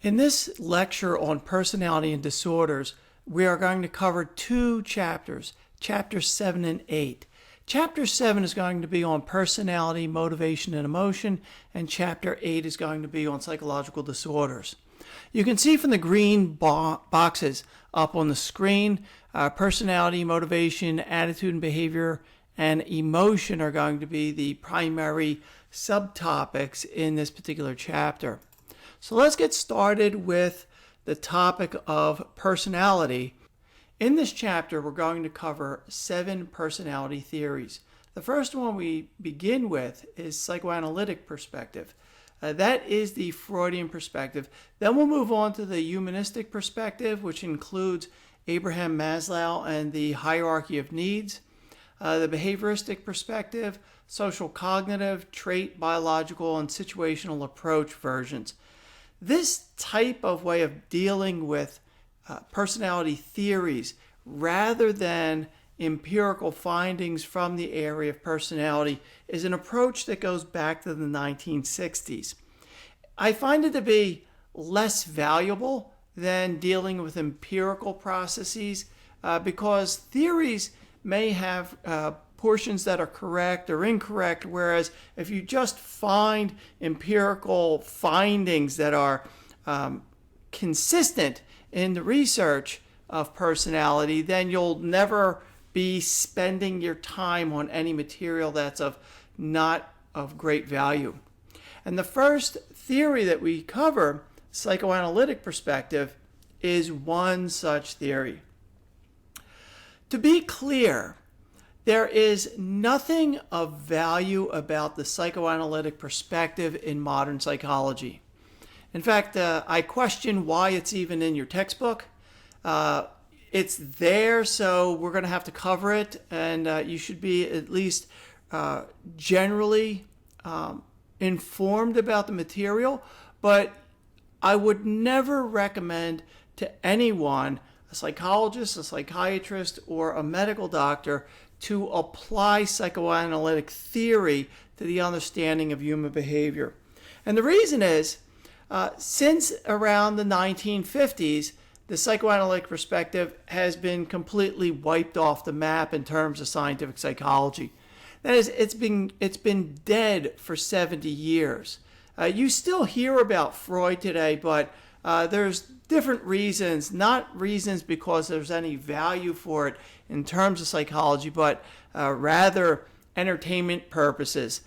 In this lecture on personality and disorders, we are going to cover two chapters, chapters 7 and 8. Chapter 7 is going to be on personality, motivation, and emotion, and chapter 8 is going to be on psychological disorders. You can see from the green boxes up on the screen, personality, motivation, attitude and behavior, and emotion are going to be the primary subtopics in this particular chapter. So let's get started with the topic of personality. In this chapter, we're going to cover 7 personality theories. The first one we begin with is Psychoanalytic Perspective. That is the Freudian perspective. Then we'll move on to the Humanistic Perspective, which includes Abraham Maslow and the hierarchy of needs. The Behavioristic Perspective, social cognitive, trait, biological, and situational approach versions. This type of way of dealing with personality theories rather than empirical findings from the area of personality is an approach that goes back to the 1960s. I find it to be less valuable than dealing with empirical processes because theories may have portions that are correct or incorrect, whereas if you just find empirical findings that are consistent in the research of personality, then you'll never be spending your time on any material that's not of great value. And the first theory that we cover, psychoanalytic perspective, is one such theory. To be clear, there is nothing of value about the psychoanalytic perspective in modern psychology. In fact, I question why it's even in your textbook. It's there, so we're going to have to cover it, and you should be at least generally informed about the material, but I would never recommend to anyone, a psychologist, a psychiatrist, or a medical doctor, to apply psychoanalytic theory to the understanding of human behavior. And the reason is, since around the 1950s, the psychoanalytic perspective has been completely wiped off the map in terms of scientific psychology. That is, it's been dead for 70 years. You still hear about Freud today, but there's different reasons, not reasons because there's any value for it in terms of psychology, but rather entertainment purposes,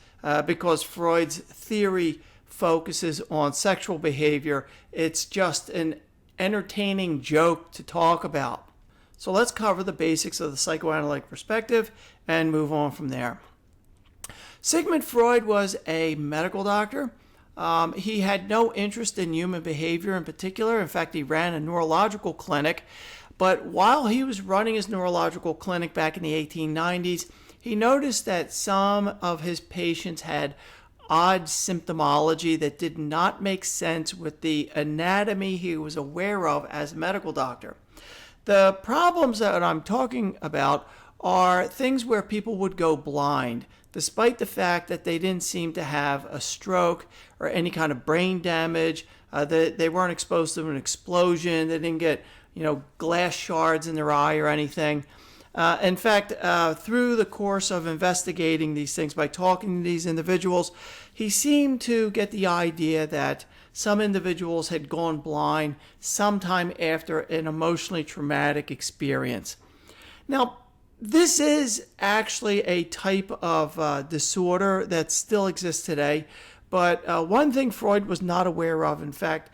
because Freud's theory focuses on sexual behavior. It's just an entertaining joke to talk about. So let's cover the basics of the psychoanalytic perspective and move on from there. Sigmund Freud was a medical doctor. He had no interest in human behavior in particular. In fact, he ran a neurological clinic. But while he was running his neurological clinic back in the 1890s, he noticed that some of his patients had odd symptomology that did not make sense with the anatomy he was aware of as a medical doctor. The problems that I'm talking about are things where people would go blind, despite the fact that they didn't seem to have a stroke or any kind of brain damage. They weren't exposed to an explosion. They didn't get glass shards in their eye or anything. In fact, through the course of investigating these things, by talking to these individuals, he seemed to get the idea that some individuals had gone blind sometime after an emotionally traumatic experience. Now, this is actually a type of disorder that still exists today, but one thing Freud was not aware of, in fact,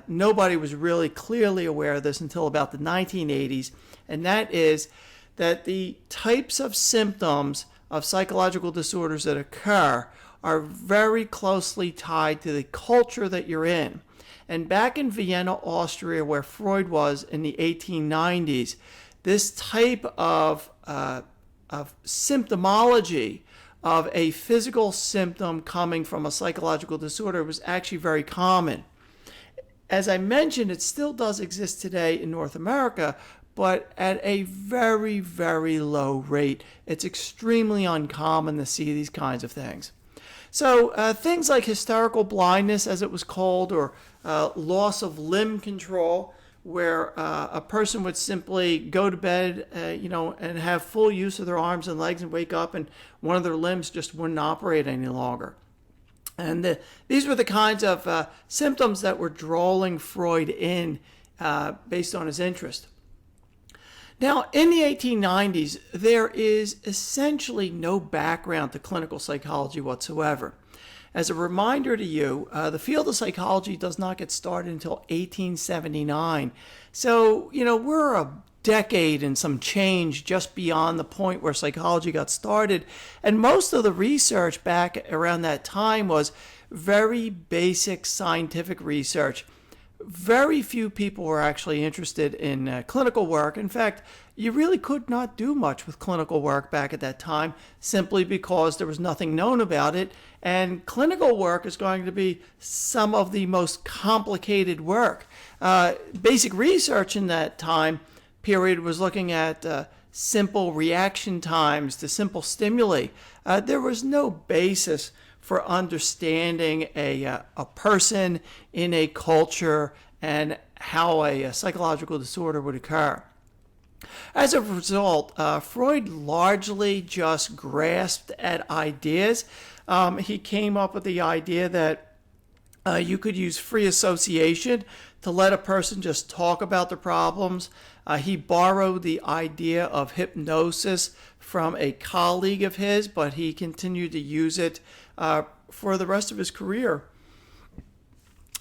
nobody was really clearly aware of this until about the 1980s, and that is that the types of symptoms of psychological disorders that occur are very closely tied to the culture that you're in. And back in Vienna, Austria, where Freud was in the 1890s, this type of symptomology of a physical symptom coming from a psychological disorder was actually very common. As I mentioned, it still does exist today in North America, but at a very, very low rate. It's extremely uncommon to see these kinds of things. So things like hysterical blindness, as it was called, or loss of limb control, where a person would simply go to bed, and have full use of their arms and legs and wake up and one of their limbs just wouldn't operate any longer. And these were the kinds of symptoms that were drawing Freud in based on his interest. Now, in the 1890s, there is essentially no background to clinical psychology whatsoever. As a reminder to you, the field of psychology does not get started until 1879. So, we're a decade and some change just beyond the point where psychology got started. And most of the research back around that time was very basic scientific research. Very few people were actually interested in clinical work. In fact, you really could not do much with clinical work back at that time simply because there was nothing known about it. And clinical work is going to be some of the most complicated work. Basic research in that time period was looking at simple reaction times to simple stimuli. There was no basis for understanding a person in a culture and how a psychological disorder would occur. As a result, Freud largely just grasped at ideas. He came up with the idea that you could use free association to let a person just talk about the problems. He borrowed the idea of hypnosis from a colleague of his, but he continued to use it for the rest of his career.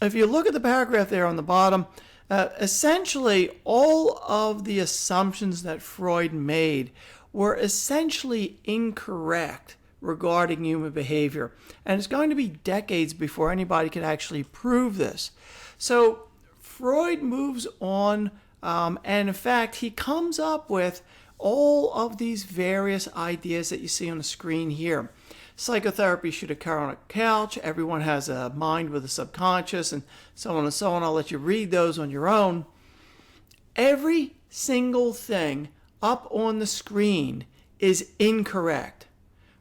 If you look at the paragraph there on the bottom, essentially all of the assumptions that Freud made were essentially incorrect regarding human behavior. And it's going to be decades before anybody could actually prove this. So Freud moves on, and in fact, he comes up with all of these various ideas that you see on the screen here. Psychotherapy should occur on a couch. Everyone has a mind with a subconscious, and so on and so on. I'll let you read those on your own. Every single thing up on the screen is incorrect,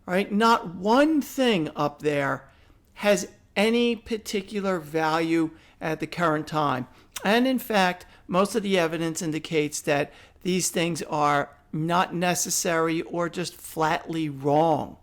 right? Not one thing up there has any particular value at the current time. And in fact, most of the evidence indicates that these things are not necessary or just flatly wrong.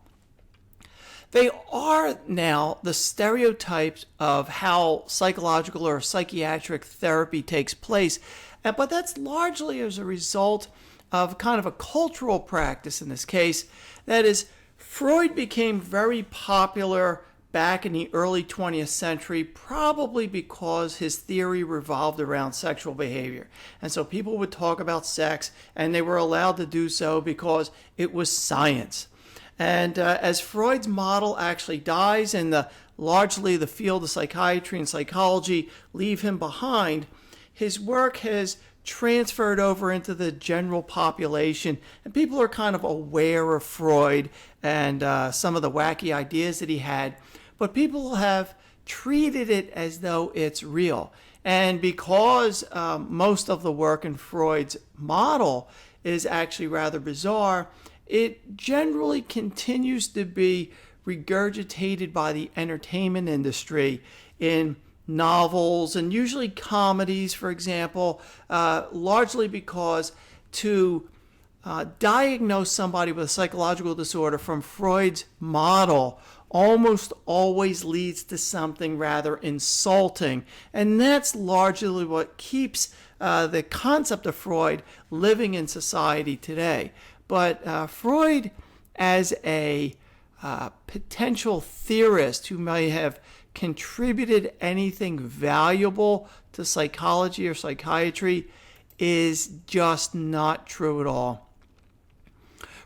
They are now the stereotypes of how psychological or psychiatric therapy takes place, but that's largely as a result of kind of a cultural practice in this case. That is, Freud became very popular back in the early 20th century, probably because his theory revolved around sexual behavior. And so people would talk about sex, and they were allowed to do so because it was science. And as Freud's model actually dies and largely the field of psychiatry and psychology leave him behind, his work has transferred over into the general population, and people are kind of aware of Freud and some of the wacky ideas that he had, but people have treated it as though it's real. And because most of the work in Freud's model is actually rather bizarre, it generally continues to be regurgitated by the entertainment industry in novels and usually comedies, for example, largely because to diagnose somebody with a psychological disorder from Freud's model almost always leads to something rather insulting. And that's largely what keeps the concept of Freud living in society today. But Freud, as a potential theorist who may have contributed anything valuable to psychology or psychiatry, is just not true at all.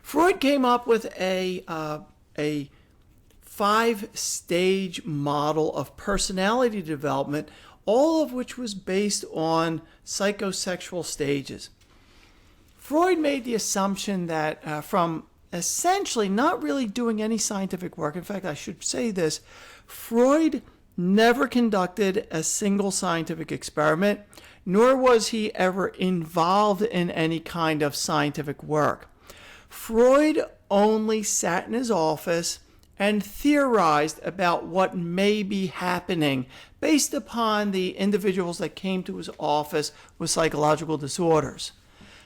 Freud came up with a 5-stage model of personality development, all of which was based on psychosexual stages. Freud made the assumption that from essentially not really doing any scientific work, in fact, I should say this, Freud never conducted a single scientific experiment, nor was he ever involved in any kind of scientific work. Freud only sat in his office and theorized about what may be happening based upon the individuals that came to his office with psychological disorders.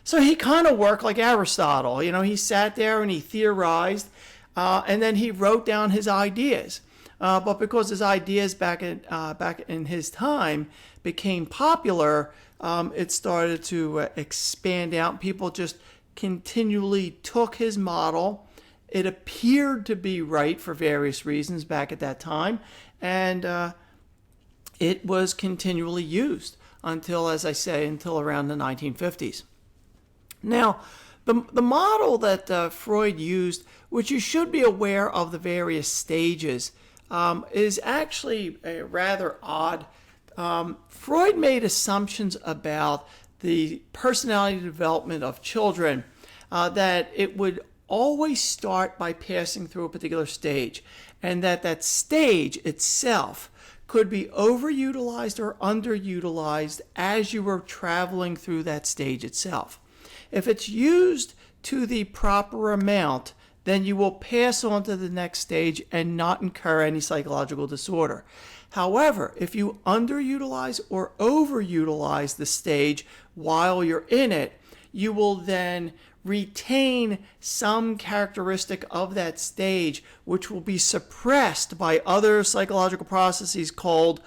So he kind of worked like Aristotle. He sat there and he theorized, and then he wrote down his ideas. But because his ideas back in his time became popular, it started to expand out. People just continually took his model. It appeared to be right for various reasons back at that time, and it was continually used until, as I say, until around the 1950s. Now, the model that Freud used, which you should be aware of the various stages, is actually rather odd. Freud made assumptions about the personality development of children, that it would always start by passing through a particular stage, and that stage itself could be overutilized or underutilized as you were traveling through that stage itself. If it's used to the proper amount, then you will pass on to the next stage and not incur any psychological disorder. However, if you underutilize or overutilize the stage while you're in it, you will then retain some characteristic of that stage, which will be suppressed by other psychological processes called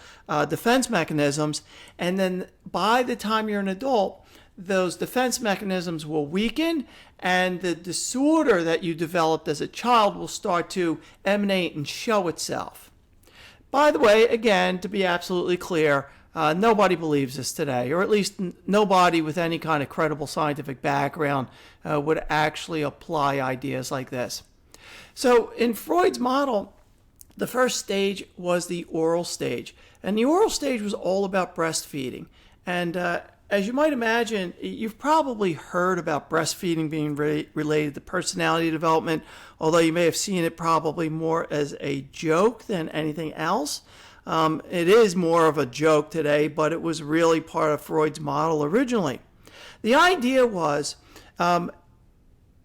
defense mechanisms. And then by the time you're an adult, those defense mechanisms will weaken, and the disorder that you developed as a child will start to emanate and show itself. By the way, again, to be absolutely clear, nobody believes this today, or at least nobody with any kind of credible scientific background would actually apply ideas like this. So in Freud's model, the first stage was the oral stage, and the oral stage was all about breastfeeding. And as you might imagine, you've probably heard about breastfeeding being related to personality development, although you may have seen it probably more as a joke than anything else. It is more of a joke today, but it was really part of Freud's model originally. The idea was,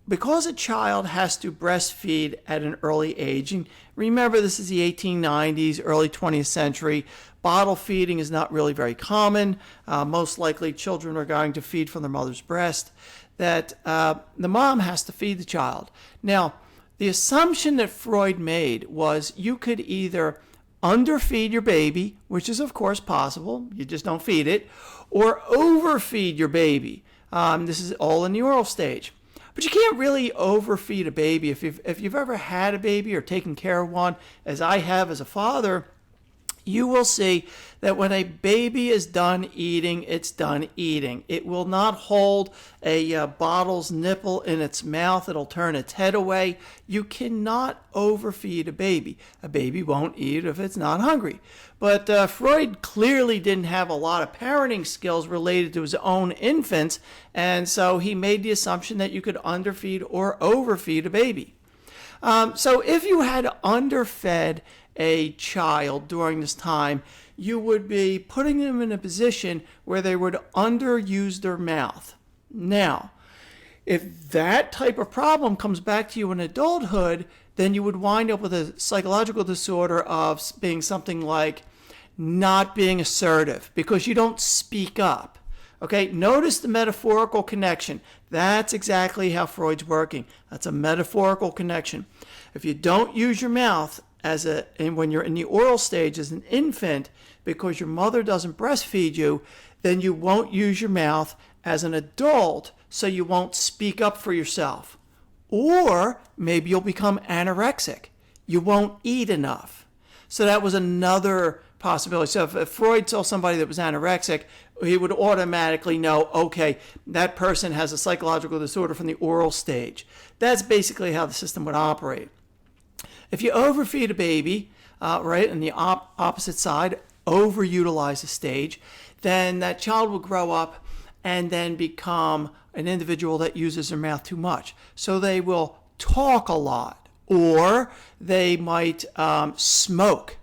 because a child has to breastfeed at an early age, and remember this is the 1890s, early 20th century, bottle feeding is not really very common. Most likely children are going to feed from their mother's breast, that the mom has to feed the child. Now, the assumption that Freud made was you could either underfeed your baby, which is of course possible, you just don't feed it, or overfeed your baby. This is all in the oral stage. But you can't really overfeed a baby. If you've ever had a baby or taken care of one, as I have as a father, you will see that when a baby is done eating, it's done eating. It will not hold a bottle's nipple in its mouth. It'll turn its head away. You cannot overfeed a baby. A baby won't eat if it's not hungry. But Freud clearly didn't have a lot of parenting skills related to his own infants, and so he made the assumption that you could underfeed or overfeed a baby. So if you had underfed a child during this time, you would be putting them in a position where they would underuse their mouth. Now, if that type of problem comes back to you in adulthood, then you would wind up with a psychological disorder of being something like not being assertive because you don't speak up. Okay, notice the metaphorical connection. That's exactly how Freud's working. That's a metaphorical connection. If you don't use your mouth and when you're in the oral stage as an infant because your mother doesn't breastfeed you, then you won't use your mouth as an adult, so you won't speak up for yourself. Or maybe you'll become anorexic. You won't eat enough. So that was another possibility. So if Freud saw somebody that was anorexic, he would automatically know, okay, that person has a psychological disorder from the oral stage. That's basically how the system would operate. If you overfeed a baby, right, on the opposite side, overutilize a stage, then that child will grow up and then become an individual that uses their mouth too much. So they will talk a lot, or they might smoke,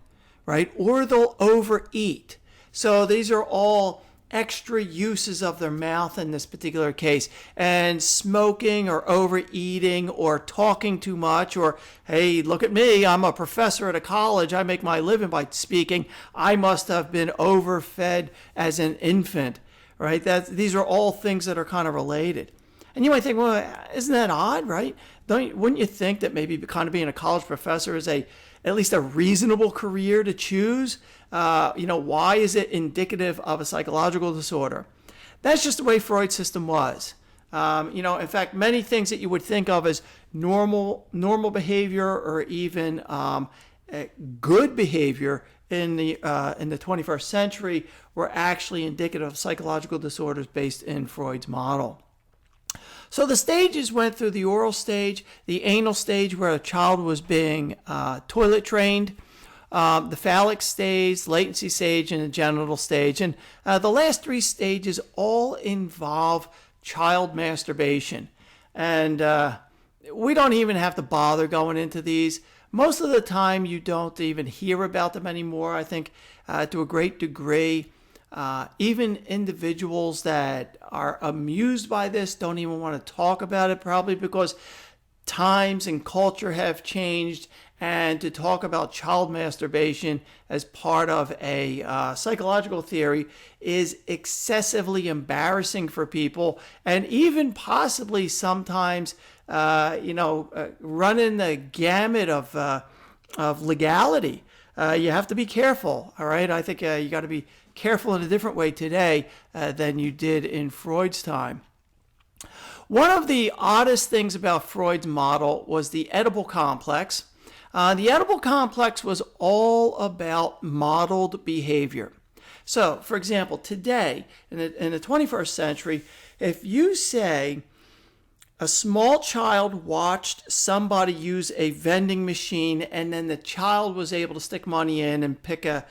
right, or they'll overeat. So these are all extra uses of their mouth in this particular case, and smoking or overeating or talking too much, or, hey, look at me, I'm a professor at a college, I make my living by speaking, I must have been overfed as an infant, right? These are all things that are kind of related. And you might think, well, isn't that odd, right? Wouldn't you think that maybe kind of being a college professor is at least a reasonable career to choose? Why is it indicative of a psychological disorder? That's just the way Freud's system was. In fact, many things that you would think of as normal behavior or even good behavior in the 21st century were actually indicative of psychological disorders based in Freud's model. So the stages went through the oral stage, the anal stage where a child was being toilet trained, the phallic stage, latency stage, and the genital stage. And the last three stages all involve child masturbation. And we don't even have to bother going into these. Most of the time you don't even hear about them anymore, I think, to a great degree. Even individuals that are amused by this don't even want to talk about it, probably because times and culture have changed, and to talk about child masturbation as part of a psychological theory is excessively embarrassing for people, and even possibly sometimes running the gamut of legality. You have to be careful, all right? I think you got to be careful in a different way today than you did in Freud's time. One of the oddest things about Freud's model was the Oedipal complex. The Oedipal complex was all about modeled behavior. So, for example, today, in the 21st century, if you say a small child watched somebody use a vending machine and then the child was able to stick money in and pick a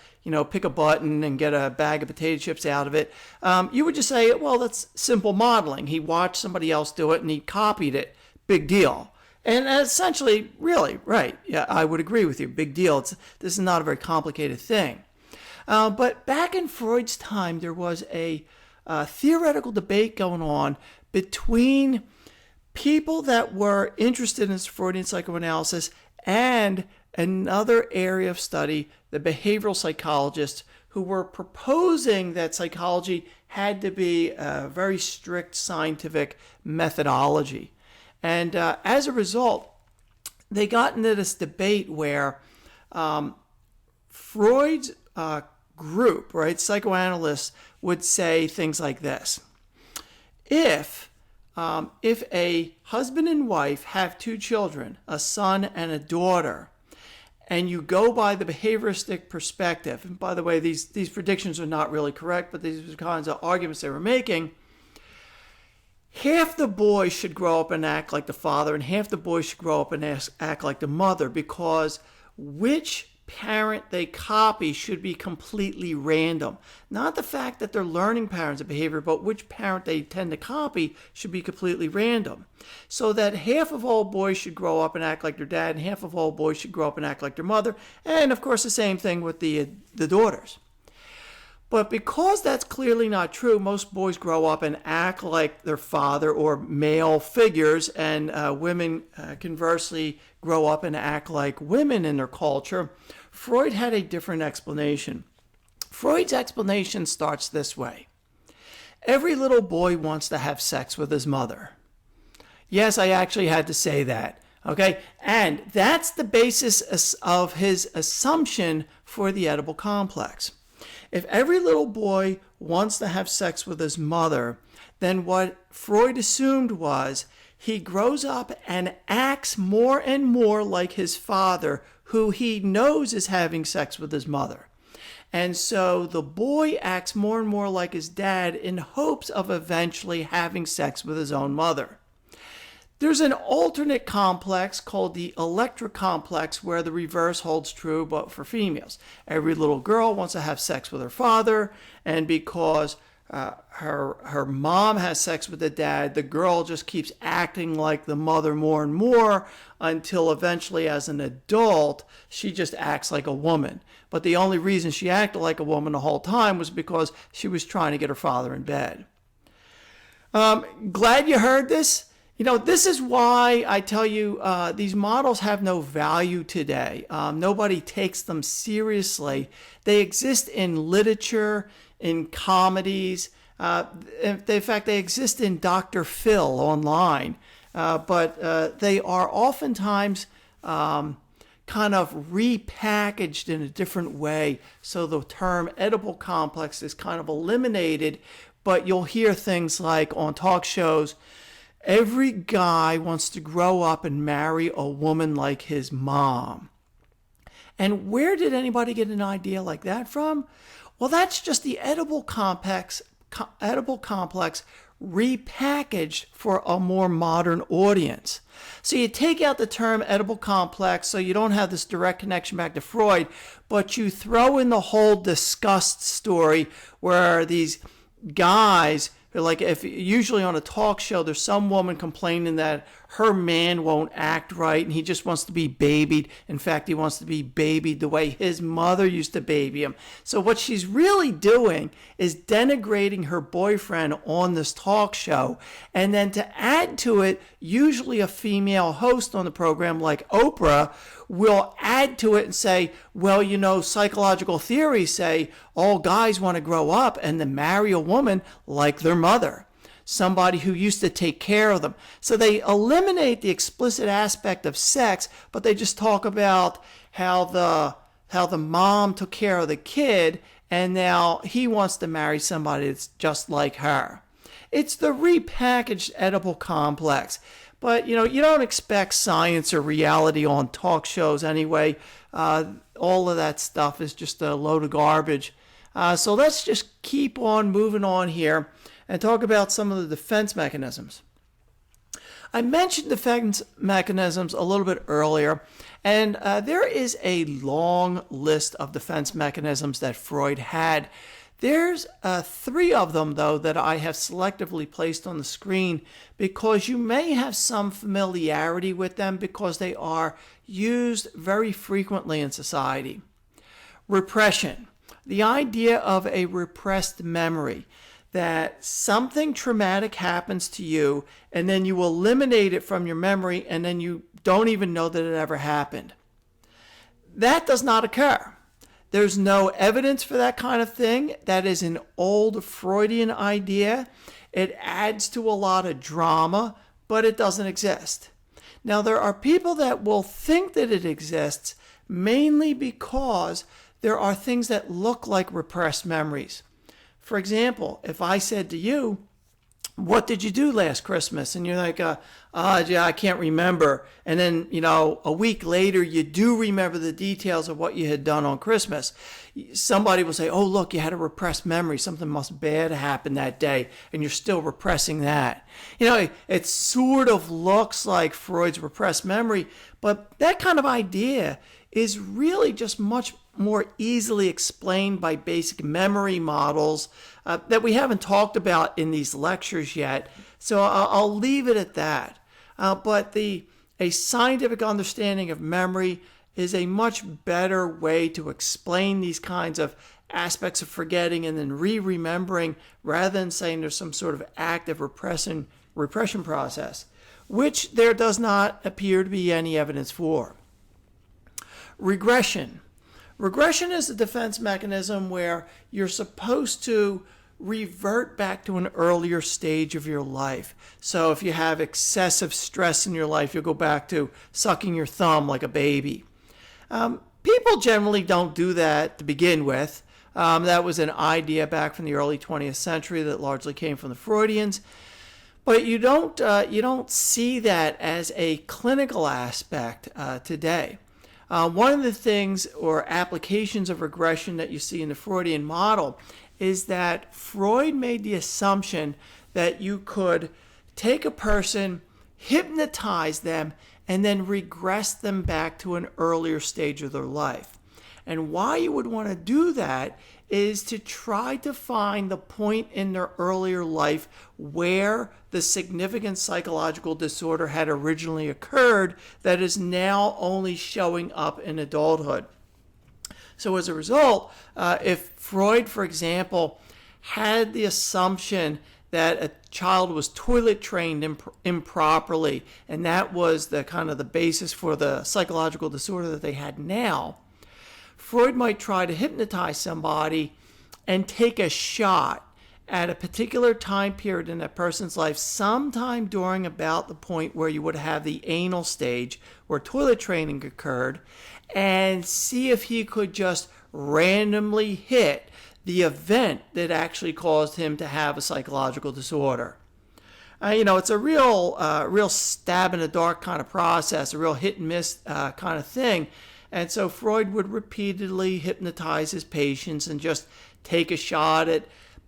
button and get a bag of potato chips out of it, you would just say, well, that's simple modeling. He watched somebody else do it and he copied it. Big deal. And essentially, really, right, yeah, I would agree with you. Big deal. This is not a very complicated thing. But back in Freud's time, there was a theoretical debate going on between people that were interested in Freudian psychoanalysis and another area of study, the behavioral psychologists, who were proposing that psychology had to be a very strict scientific methodology. And as a result, they got into this debate where Freud's group, right, psychoanalysts, would say things like this. If a husband and wife have two children, a son and a daughter, and you go by the behavioristic perspective, and by the way, these predictions are not really correct, but these are the kinds of arguments they were making, half the boys should grow up and act like the father, and half the boys should grow up and act like the mother, because which parent they copy should be completely random. Not the fact that they're learning patterns of behavior, but which parent they tend to copy should be completely random. So that half of all boys should grow up and act like their dad, and half of all boys should grow up and act like their mother, and of course the same thing with the daughters. But because that's clearly not true, most boys grow up and act like their father or male figures, and women conversely grow up and act like women in their culture. Freud had a different explanation. Freud's explanation starts this way. Every little boy wants to have sex with his mother. Yes, I actually had to say that. Okay, and that's the basis of his assumption for the Oedipal complex. If every little boy wants to have sex with his mother, then what Freud assumed was he grows up and acts more and more like his father, who he knows is having sex with his mother. And so the boy acts more and more like his dad in hopes of eventually having sex with his own mother. There's an alternate complex called the Electra complex where the reverse holds true, but for females. Every little girl wants to have sex with her father, and because her mom has sex with the dad. The girl just keeps acting like the mother more and more until eventually, as an adult, she just acts like a woman. But the only reason she acted like a woman the whole time was because she was trying to get her father in bed. Glad you heard this. This is why I tell you these models have no value today. Nobody takes them seriously. They exist in literature, in comedies. In fact, they exist in Dr. Phil online. But they are oftentimes kind of repackaged in a different way. So the term edible complex is kind of eliminated. But you'll hear things like on talk shows, every guy wants to grow up and marry a woman like his mom. And where did anybody get an idea like that from? Well, that's just the edible complex repackaged for a more modern audience. So you take out the term edible complex so you don't have this direct connection back to Freud, but you throw in the whole disgust story where these guys, like, if usually on a talk show there's some woman complaining that her man won't act right and he just wants to be babied. In fact, he wants to be babied the way his mother used to baby him. So what she's really doing is denigrating her boyfriend on this talk show. And then to add to it, usually a female host on the program like Oprah will add to it and say, well, psychological theories say all guys want to grow up and then marry a woman like their mother, somebody who used to take care of them. So they eliminate the explicit aspect of sex, but they just talk about how the mom took care of the kid and now he wants to marry somebody that's just like her. It's the repackaged edible complex. But, you don't expect science or reality on talk shows anyway. All of that stuff is just a load of garbage. So let's just keep on moving on here and talk about some of the defense mechanisms. I mentioned defense mechanisms a little bit earlier, and there is a long list of defense mechanisms that Freud had. There's 3 of them, though, that I have selectively placed on the screen because you may have some familiarity with them because they are used very frequently in society. Repression. The idea of a repressed memory, that something traumatic happens to you and then you eliminate it from your memory and then you don't even know that it ever happened. That does not occur. There's no evidence for that kind of thing. That is an old Freudian idea. It adds to a lot of drama, but it doesn't exist. Now, there are people that will think that it exists mainly because there are things that look like repressed memories. For example, if I said to you, what did you do last Christmas? And you're like, yeah, I can't remember. And then, a week later, you do remember the details of what you had done on Christmas. Somebody will say, oh, look, you had a repressed memory. Something must bad happen that day. And you're still repressing that. It sort of looks like Freud's repressed memory. But that kind of idea is really just much more easily explained by basic memory models that we haven't talked about in these lectures yet. So I'll leave it at that. But a scientific understanding of memory is a much better way to explain these kinds of aspects of forgetting and then remembering rather than saying there's some sort of active repression process, which there does not appear to be any evidence for. Regression. Regression is a defense mechanism where you're supposed to revert back to an earlier stage of your life. So if you have excessive stress in your life, you'll go back to sucking your thumb like a baby. People generally don't do that to begin with. That was an idea back from the early 20th century that largely came from the Freudians. But you don't see that as a clinical aspect today. One of the things or applications of regression that you see in the Freudian model is that Freud made the assumption that you could take a person, hypnotize them, and then regress them back to an earlier stage of their life. And why you would want to do that is to try to find the point in their earlier life where the significant psychological disorder had originally occurred that is now only showing up in adulthood. So as a result, if Freud, for example, had the assumption that a child was toilet trained improperly, and that was the kind of the basis for the psychological disorder that they had now, Freud might try to hypnotize somebody and take a shot at a particular time period in that person's life, sometime during about the point where you would have the anal stage where toilet training occurred, and see if he could just randomly hit the event that actually caused him to have a psychological disorder. It's a real stab in the dark kind of process, a real hit and miss kind of thing. And so Freud would repeatedly hypnotize his patients and just take a shot at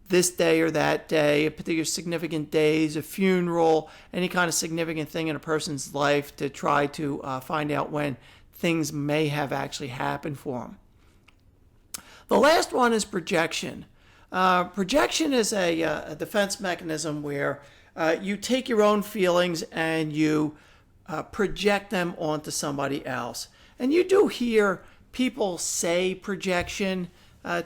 this day or that day, a particular significant days, a funeral, any kind of significant thing in a person's life to try to find out when things may have actually happened for them. The last one is projection. Projection is a defense mechanism where you take your own feelings and you project them onto somebody else. And you do hear people say projection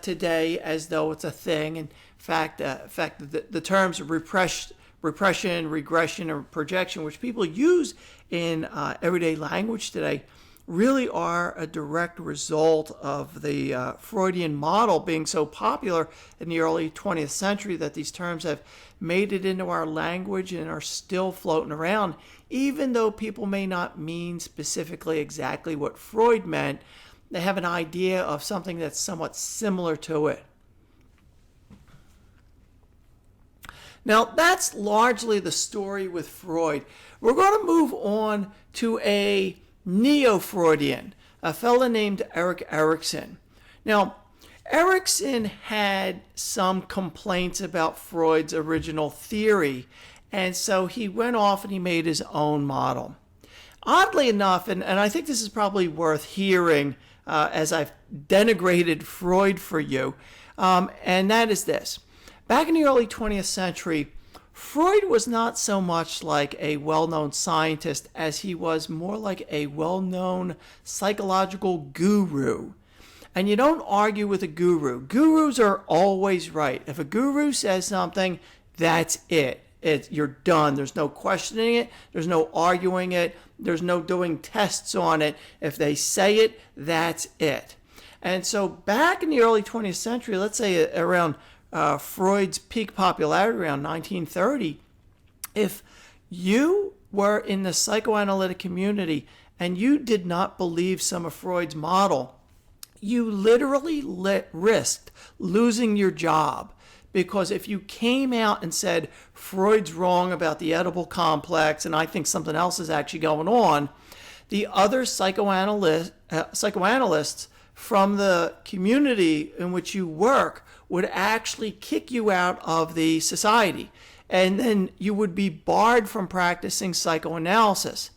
today as though it's a thing. In fact, the terms repression, regression, or projection, which people use in everyday language today, really are a direct result of the Freudian model being so popular in the early 20th century that these terms have made it into our language and are still floating around, even though people may not mean specifically exactly what Freud meant. They have an idea of something that's somewhat similar to it. Now, that's largely the story with Freud. We're going to move on to a neo-Freudian, a fellow named Erik Erikson. Now, Erikson had some complaints about Freud's original theory, and so he went off and he made his own model. Oddly enough, and I think this is probably worth hearing as I've denigrated Freud for you, and that is this. Back in the early 20th century, Freud was not so much like a well-known scientist as he was more like a well-known psychological guru. And you don't argue with a guru. Gurus are always right. If a guru says something, that's it. You're done. There's no questioning it. There's no arguing it. There's no doing tests on it. If they say it, that's it. And so back in the early 20th century, let's say around Freud's peak popularity around 1930, if you were in the psychoanalytic community and you did not believe some of Freud's model, you literally risked losing your job. Because if you came out and said, Freud's wrong about the Oedipal complex and I think something else is actually going on, the other psychoanalysts from the community in which you work would actually kick you out of the society. And then you would be barred from practicing psychoanalysis.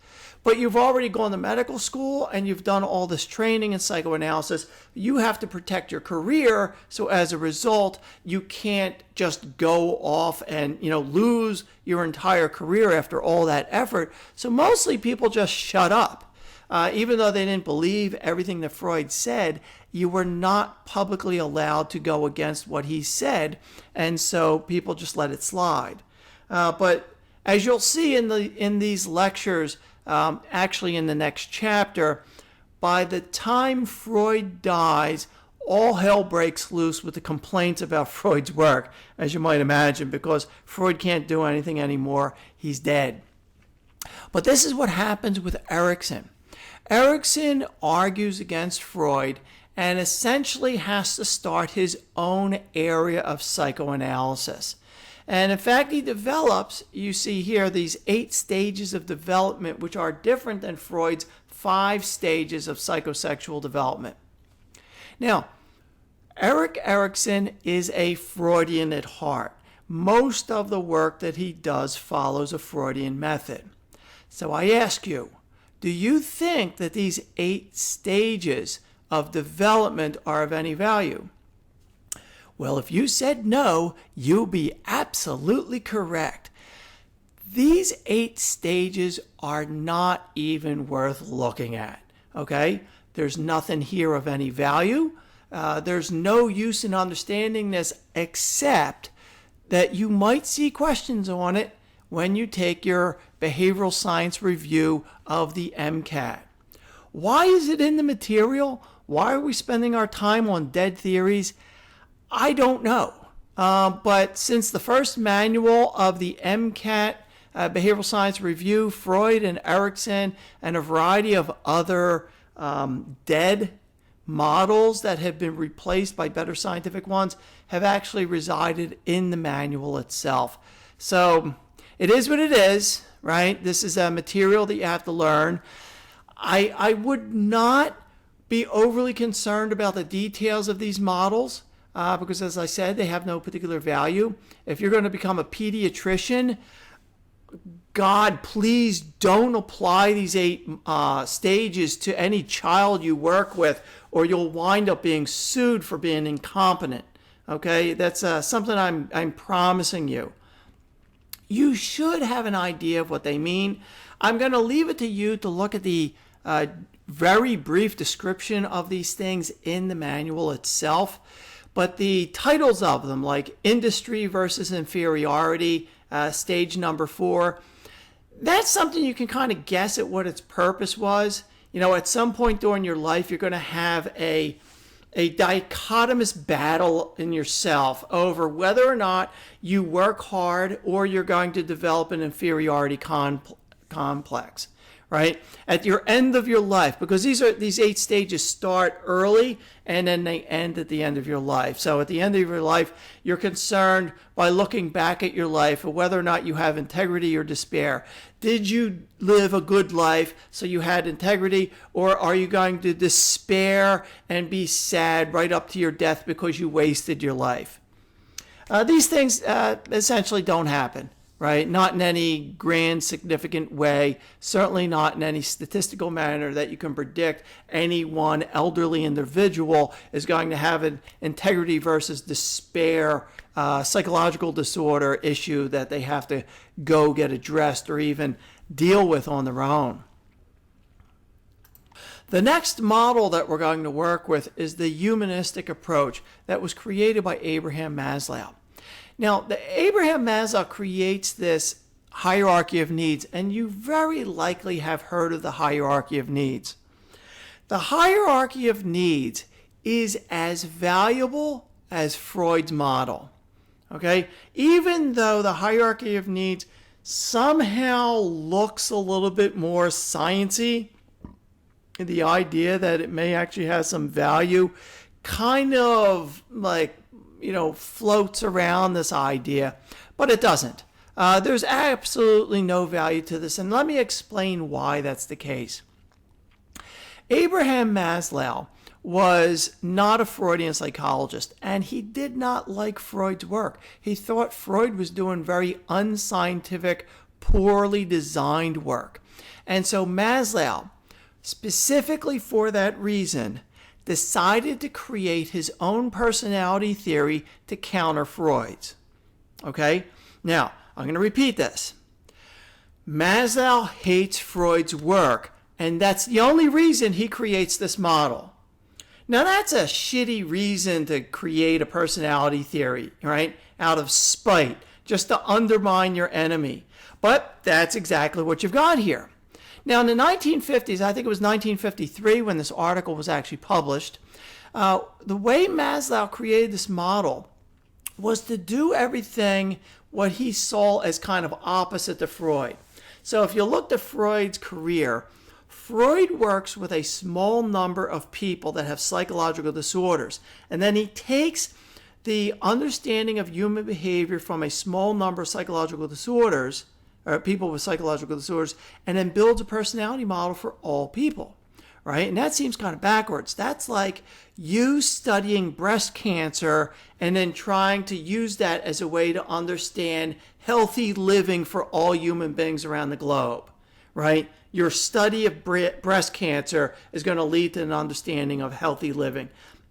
But you've already gone to medical school and you've done all this training in psychoanalysis. You have to protect your career. So as a result, you can't just go off and, lose your entire career after all that effort. So mostly people just shut up. Even though they didn't believe everything that Freud said, you were not publicly allowed to go against what he said, and so people just let it slide. But as you'll see in these lectures, actually in the next chapter, by the time Freud dies, all hell breaks loose with the complaints about Freud's work, as you might imagine, because Freud can't do anything anymore. He's dead. But this is what happens with Erikson. Erikson argues against Freud and essentially has to start his own area of psychoanalysis. And in fact, he develops, you see here, these 8 stages of development, which are different than Freud's 5 stages of psychosexual development. Now, Erik Erikson is a Freudian at heart. Most of the work that he does follows a Freudian method. So I ask you, do you think that these 8 stages of development are of any value? Well, if you said no, you'll be absolutely correct. These 8 stages are not even worth looking at, okay? There's nothing here of any value. There's no use in understanding this except that you might see questions on it when you take your behavioral science review of the MCAT. Why is it in the material? Why are we spending our time on dead theories? I don't know. But since the first manual of the MCAT Behavioral Science Review, Freud and Erikson and a variety of other dead models that have been replaced by better scientific ones have actually resided in the manual itself. So it is what it is, right? This is a material that you have to learn. I would not be overly concerned about the details of these models because, as I said, they have no particular value. If you're going to become a pediatrician, God, please don't apply these 8 stages to any child you work with, or you'll wind up being sued for being incompetent. Okay, that's something I'm promising you. You should have an idea of what they mean. I'm going to leave it to you to look at the very brief description of these things in the manual itself. But the titles of them, like industry versus inferiority, stage number 4, that's something you can kind of guess at what its purpose was. You know, at some point during your life, you're going to have a dichotomous battle in yourself over whether or not you work hard or you're going to develop an inferiority complex, right? At your end of your life, because these 8 stages start early and then they end at the end of your life. So at the end of your life, you're concerned by looking back at your life of whether or not you have integrity or despair. Did you live a good life so you had integrity, or are you going to despair and be sad right up to your death because you wasted your life? These things essentially don't happen, right? Not in any grand, significant way, certainly not in any statistical manner that you can predict any one elderly individual is going to have an integrity versus despair psychological disorder issue that they have to go get addressed or even deal with on their own. The next model that we're going to work with is the Humanistic Approach that was created by Abraham Maslow. Now, the Abraham Maslow creates this hierarchy of needs, and you very likely have heard of the hierarchy of needs. The hierarchy of needs is as valuable as Freud's model. Okay? Even though the hierarchy of needs somehow looks a little bit more sciencey, the idea that it may actually have some value kind of like, floats around this idea, but it doesn't. There's absolutely no value to this, and let me explain why that's the case. Abraham Maslow was not a Freudian psychologist, and he did not like Freud's work. He thought Freud was doing very unscientific, poorly designed work. And so Maslow, specifically for that reason, decided to create his own personality theory to counter Freud's. Okay? Now, I'm going to repeat this. Maslow hates Freud's work, and that's the only reason he creates this model. Now, that's a shitty reason to create a personality theory, right? Out of spite, just to undermine your enemy. But that's exactly what you've got here. Now, in the 1950s, I think it was 1953 when this article was actually published, the way Maslow created this model was to do everything what he saw as kind of opposite to Freud. So if you looked at Freud's career, Freud works with a small number of people that have psychological disorders, and then he takes the understanding of human behavior from a small number of psychological disorders, or people with psychological disorders, and then builds a personality model for all people, right? And that seems kind of backwards. That's like you studying breast cancer and then trying to use that as a way to understand healthy living for all human beings around the globe, right? your study of breast cancer is going to lead to an understanding of healthy living.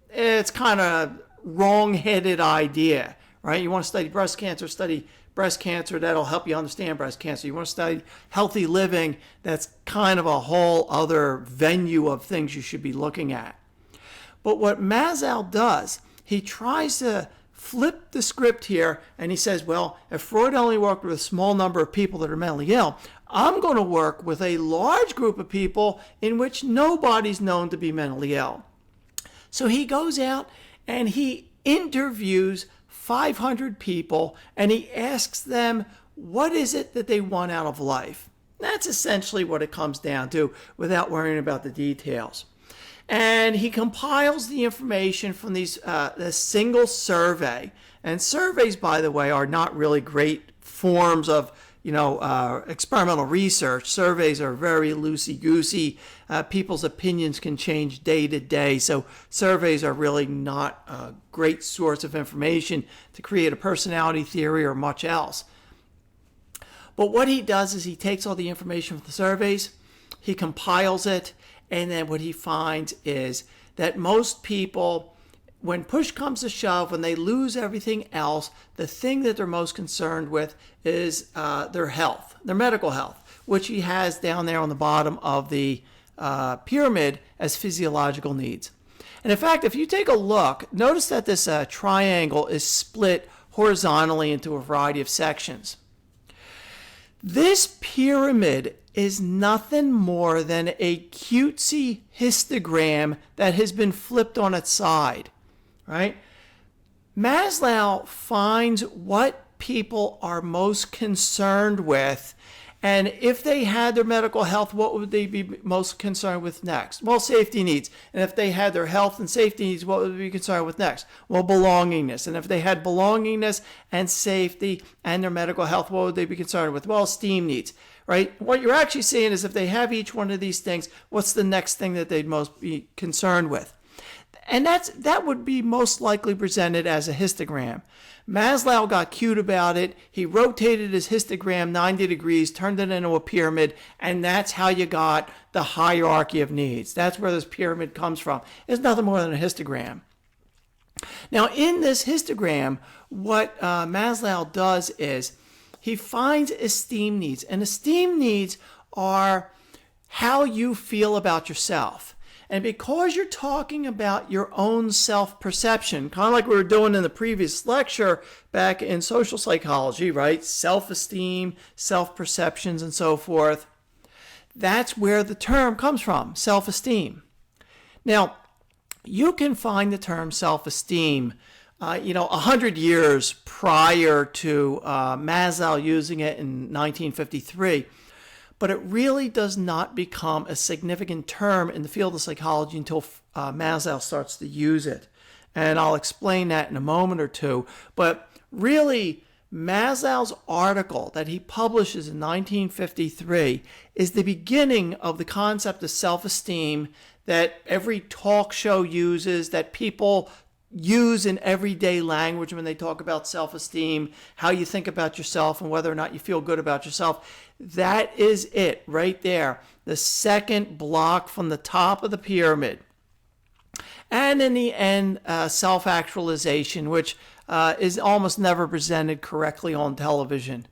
It's kind of wrong-headed idea, right? You want to study breast cancer, that'll help you understand breast cancer. You want to study healthy living, that's kind of a whole other venue of things you should be looking at. But what Maslow does, he tries to flip the script here, and he says, well, if Freud only worked with a small number of people that are mentally ill, I'm going to work with a large group of people in which nobody's known to be mentally ill. So he goes out and he interviews 500 people, and he asks them, what is it that they want out of life? That's essentially what it comes down to, without worrying about the details. And he compiles the information from this single survey. And surveys, by the way, are not really great forms of experimental research. Surveys are very loosey-goosey. People's opinions can change day to day. So surveys are really not a great source of information to create a personality theory or much else. But what he does is he takes all the information from the surveys, he compiles it, and then what he finds is that most people, when push comes to shove, when they lose everything else, the thing that they're most concerned with is their health, their medical health, which he has down there on the bottom of the pyramid as physiological needs. And in fact, if you take a look, notice that this triangle is split horizontally into a variety of sections. This pyramid is nothing more than a cutesy histogram that has been flipped on its side, right? Maslow finds what people are most concerned with, and if they had their medical health, what would they be most concerned with next? Well, safety needs. And if they had their health and safety needs, what would they be concerned with next? Well, belongingness. And if they had belongingness and safety and their medical health, what would they be concerned with? Well, esteem needs, right? What you're actually seeing is if they have each one of these things, what's the next thing that they'd most be concerned with? And that would be most likely presented as a histogram. Maslow got cute about it. He rotated his histogram 90 degrees, turned it into a pyramid, and that's how you got the hierarchy of needs. That's where this pyramid comes from. It's nothing more than a histogram. Now, in this histogram, what Maslow does is he finds esteem needs. And esteem needs are how you feel about yourself. And because you're talking about your own self-perception, kind of like we were doing in the previous lecture back in social psychology, right? Self-esteem, self-perceptions, and so forth. That's where the term comes from, self-esteem. Now, you can find the term self-esteem 100 years prior to Maslow using it in 1953. But it really does not become a significant term in the field of psychology until Maslow starts to use it. And I'll explain that in a moment or two. But really, Maslow's article that he publishes in 1953 is the beginning of the concept of self-esteem that every talk show uses, that people use in everyday language when they talk about self-esteem, how you think about yourself and whether or not you feel good about yourself. That is it right there, the second block from the top of the pyramid. And in the end, self-actualization, which is almost never presented correctly on television.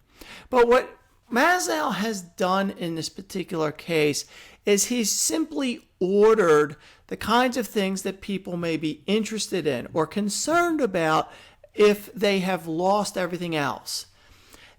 But what Maslow has done in this particular case is he's simply ordered the kinds of things that people may be interested in or concerned about if they have lost everything else.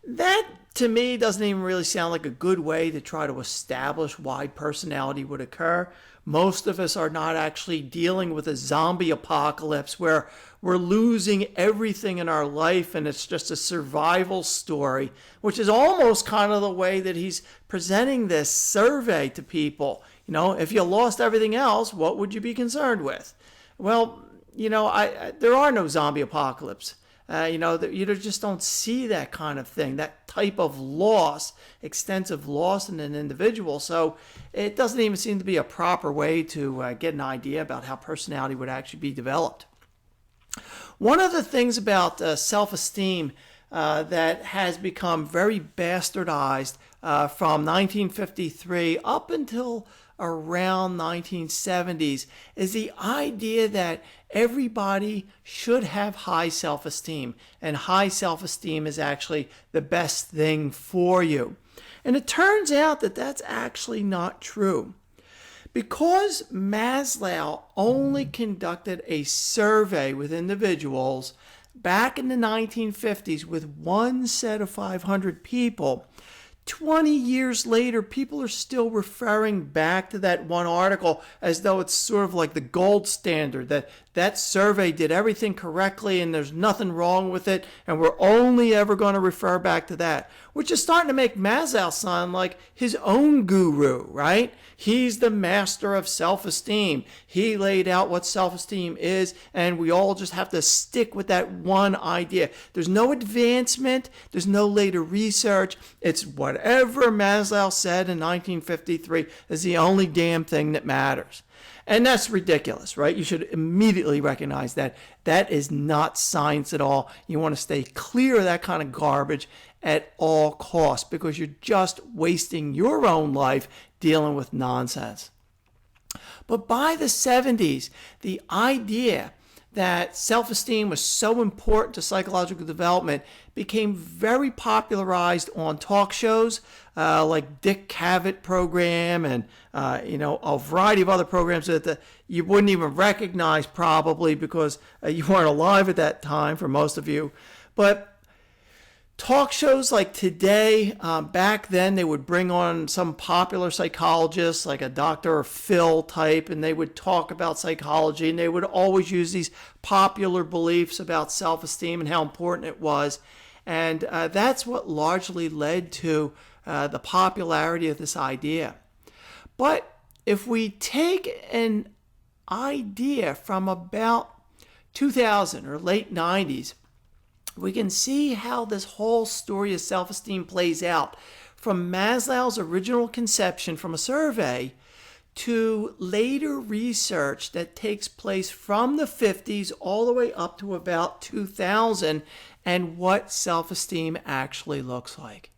That, to me, doesn't even really sound like a good way to try to establish why personality would occur. Most of us are not actually dealing with a zombie apocalypse where we're losing everything in our life and it's just a survival story, which is almost kind of the way that he's presenting this survey to people. If you lost everything else, what would you be concerned with? Well, there are no zombie apocalypse. You just don't see that kind of thing, that type of loss, extensive loss in an individual. So it doesn't even seem to be a proper way to get an idea about how personality would actually be developed. One of the things about self-esteem that has become very bastardized from 1953 up until around 1970s is the idea that everybody should have high self-esteem, and high self-esteem is actually the best thing for you. And it turns out that that's actually not true. Because Maslow only conducted a survey with individuals back in the 1950s with one set of 500 people, 20 years later, people are still referring back to that one article as though it's sort of like the gold standard, that that survey did everything correctly and there's nothing wrong with it, and we're only ever going to refer back to that, which is starting to make Maslow sound like his own guru, right? He's the master of self-esteem. He laid out what self-esteem is, and we all just have to stick with that one idea. There's no advancement. There's no later research. It's whatever Maslow said in 1953 is the only damn thing that matters. And that's ridiculous, right? You should immediately recognize that that is not science at all. You want to stay clear of that kind of garbage at all costs, because you're just wasting your own life dealing with nonsense. But by the 70s, the idea that self-esteem was so important to psychological development became very popularized on talk shows like Dick Cavett program and a variety of other programs that you wouldn't even recognize probably because you weren't alive at that time for most of you. But talk shows like today, back then they would bring on some popular psychologist like a Dr. Phil type, and they would talk about psychology, and they would always use these popular beliefs about self-esteem and how important it was. And that's what largely led to the popularity of this idea. But if we take an idea from about 2000 or late 90s, we can see how this whole story of self-esteem plays out from Maslow's original conception from a survey to later research that takes place from the 50s all the way up to about 2000 and what self-esteem actually looks like.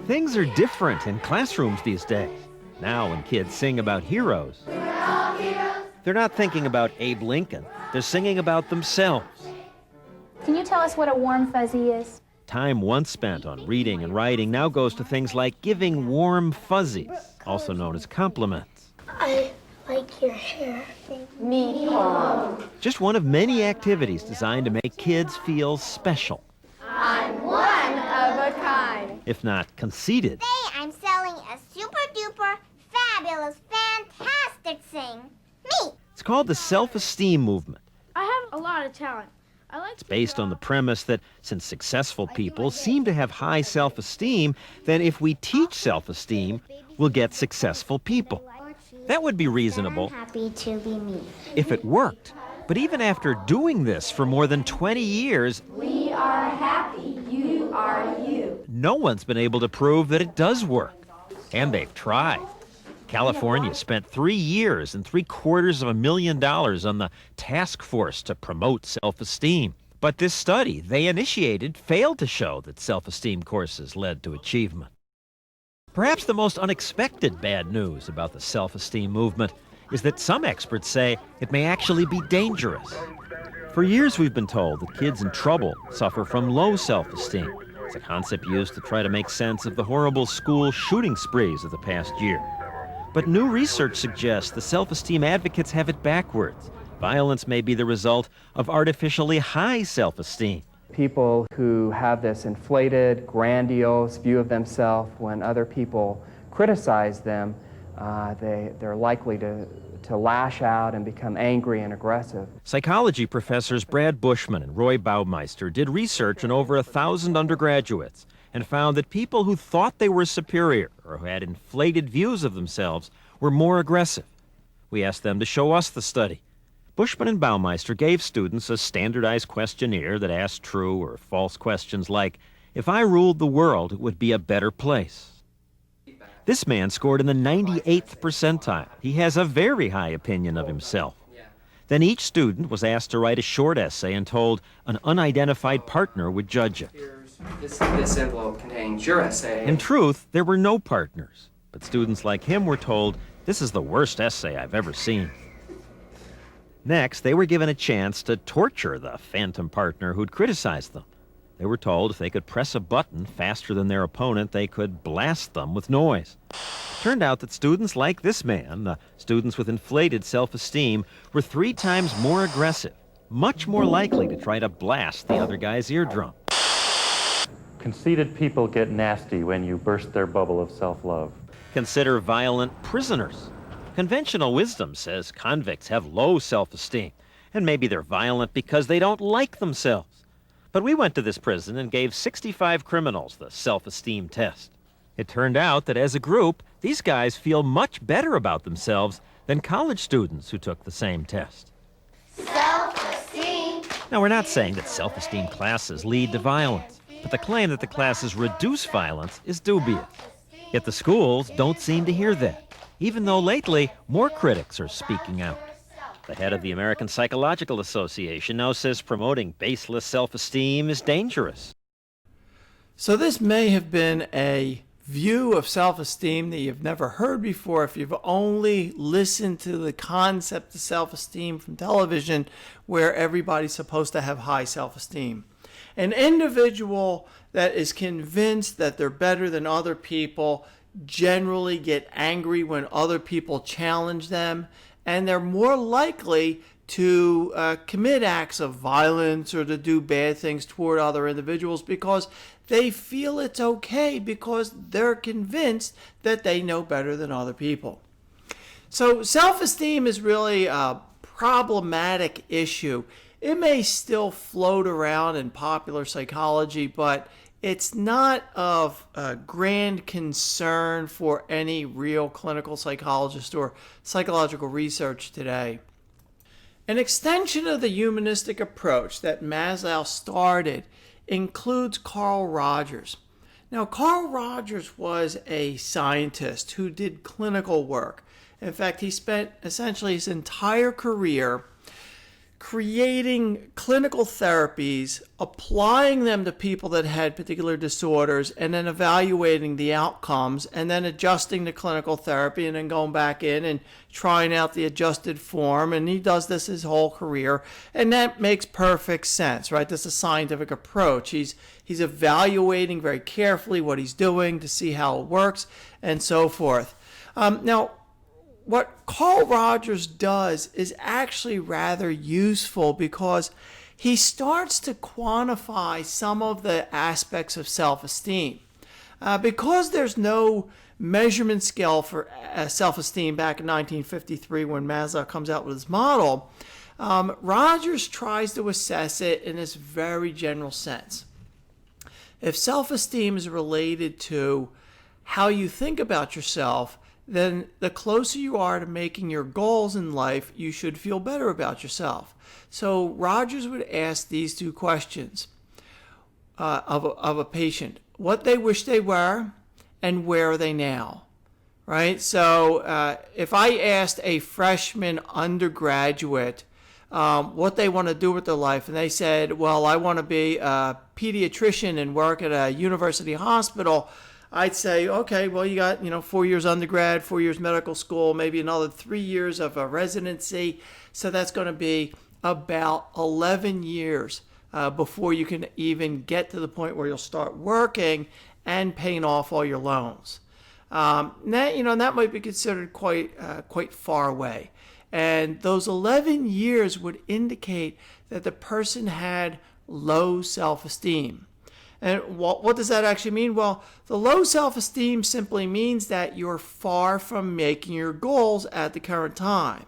Things are different in classrooms these days. Now when kids sing about heroes, they're not thinking about Abe Lincoln. They're singing about themselves. Can you tell us what a warm fuzzy is? Time once spent on reading and writing now goes to things like giving warm fuzzies, also known as compliments. I like your hair. Me too. Just one of many activities designed to make kids feel special. I'm one of a kind. If not conceited. Today I'm selling a super duper fabulous fantastic thing. Me! It's called the self-esteem movement. I have a lot of talent. It's based on the premise that since successful people seem to have high self-esteem, then if we teach self-esteem, we'll get successful people. That would be reasonable I'm happy to be me. if it worked. But even after doing this for more than 20 years, We are happy. You are you. no one's been able to prove that it does work. And they've tried. California spent 3 years and $750,000 on the task force to promote self-esteem. But this study they initiated failed to show that self-esteem courses led to achievement. Perhaps the most unexpected bad news about the self-esteem movement is that some experts say it may actually be dangerous. For years we've been told that kids in trouble suffer from low self-esteem. It's a concept used to try to make sense of the horrible school shooting sprees of the past year. But new research suggests the self-esteem advocates have it backwards. Violence may be the result of artificially high self-esteem. People who have this inflated, grandiose view of themselves, when other people criticize them, they're likely to lash out and become angry and aggressive. Psychology professors Brad Bushman and Roy Baumeister did research on over 1,000 undergraduates and found that people who thought they were superior or who had inflated views of themselves were more aggressive. We asked them to show us the study. Bushman and Baumeister gave students a standardized questionnaire that asked true or false questions like, If I ruled the world, it would be a better place. This man scored in the 98th percentile. He has a very high opinion of himself. Then each student was asked to write a short essay and told an unidentified partner would judge it. This envelope contains your essay. In truth, there were no partners, but students like him were told, "This is the worst essay I've ever seen." Next, they were given a chance to torture the phantom partner who'd criticized them. They were told if they could press a button faster than their opponent, they could blast them with noise. It turned out that students like this man, the students with inflated self-esteem, were 3 times more aggressive, much more likely to try to blast the other guy's eardrum. Conceited people get nasty when you burst their bubble of self-love. Consider violent prisoners. Conventional wisdom says convicts have low self-esteem, and maybe they're violent because they don't like themselves. But we went to this prison and gave 65 criminals the self-esteem test. It turned out that as a group, these guys feel much better about themselves than college students who took the same test. Self-esteem. Now, we're not saying that self-esteem classes lead to violence, but the claim that the classes reduce violence is dubious. Yet the schools don't seem to hear that, even though lately more critics are speaking out. The head of the American Psychological Association now says promoting baseless self-esteem is dangerous. So this may have been a view of self-esteem that you've never heard before if you've only listened to the concept of self-esteem from television, where everybody's supposed to have high self-esteem. An individual that is convinced that they're better than other people generally get angry when other people challenge them, and they're more likely to commit acts of violence or to do bad things toward other individuals because they feel it's okay, because they're convinced that they know better than other people. So self-esteem is really a problematic issue. It may still float around in popular psychology, but it's not of grand concern for any real clinical psychologist or psychological research today. An extension of the humanistic approach that Maslow started includes Carl Rogers. Now, Carl Rogers was a scientist who did clinical work. In fact, he spent essentially his entire career creating clinical therapies, applying them to people that had particular disorders, and then evaluating the outcomes, and then adjusting the clinical therapy, and then going back in and trying out the adjusted form. And he does this his whole career, and that makes perfect sense, right? This is a scientific approach. He's evaluating very carefully what he's doing to see how it works, and so forth. Now, what Carl Rogers does is actually rather useful because he starts to quantify some of the aspects of self-esteem. Because there's no measurement scale for self-esteem back in 1953 when Maslow comes out with his model, Rogers tries to assess it in this very general sense. If self-esteem is related to how you think about yourself, then the closer you are to making your goals in life, you should feel better about yourself. So Rogers would ask these 2 questions of a patient: what they wish they were, and where are they now? Right? So if I asked a freshman undergraduate what they want to do with their life, and they said, well, I want to be a pediatrician and work at a university hospital, I'd say, okay, well, you got 4 years undergrad, 4 years medical school, maybe another 3 years of a residency. So that's going to be about 11 years before you can even get to the point where you'll start working and paying off all your loans. That might be considered quite far away. And those 11 years would indicate that the person had low self-esteem. And what does that actually mean? Well, the low self-esteem simply means that you're far from making your goals at the current time.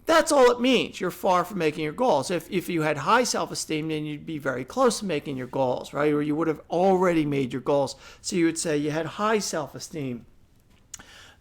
That's all it means. You're far from making your goals. If you had high self-esteem, then you'd be very close to making your goals, right? Or you would have already made your goals. So you would say you had high self-esteem.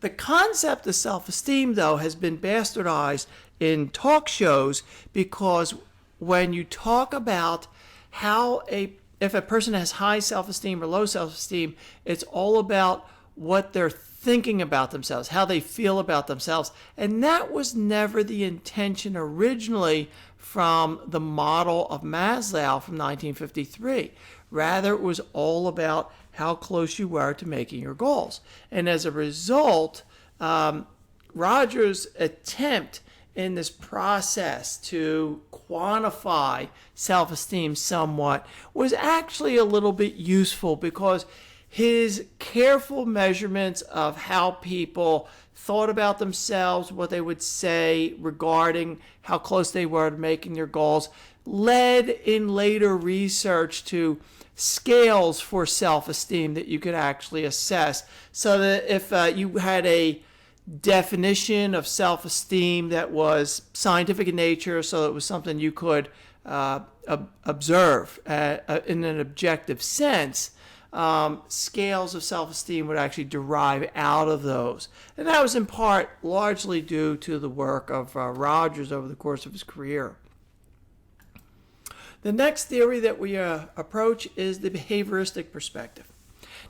The concept of self-esteem, though, has been bastardized in talk shows because when you talk about how a if a person has high self-esteem or low self-esteem, it's all about what they're thinking about themselves, how they feel about themselves. And that was never the intention originally from the model of Maslow from 1953. Rather, it was all about how close you were to making your goals. And as a result, Rogers' attempt in this process to quantify self-esteem somewhat was actually a little bit useful, because his careful measurements of how people thought about themselves, what they would say regarding how close they were to making their goals, led in later research to scales for self-esteem that you could actually assess. So that if you had a definition of self-esteem that was scientific in nature, so it was something you could observe in an objective sense, scales of self-esteem would actually derive out of those. And that was in part largely due to the work of Rogers over the course of his career. The next theory that we approach is the behavioristic perspective.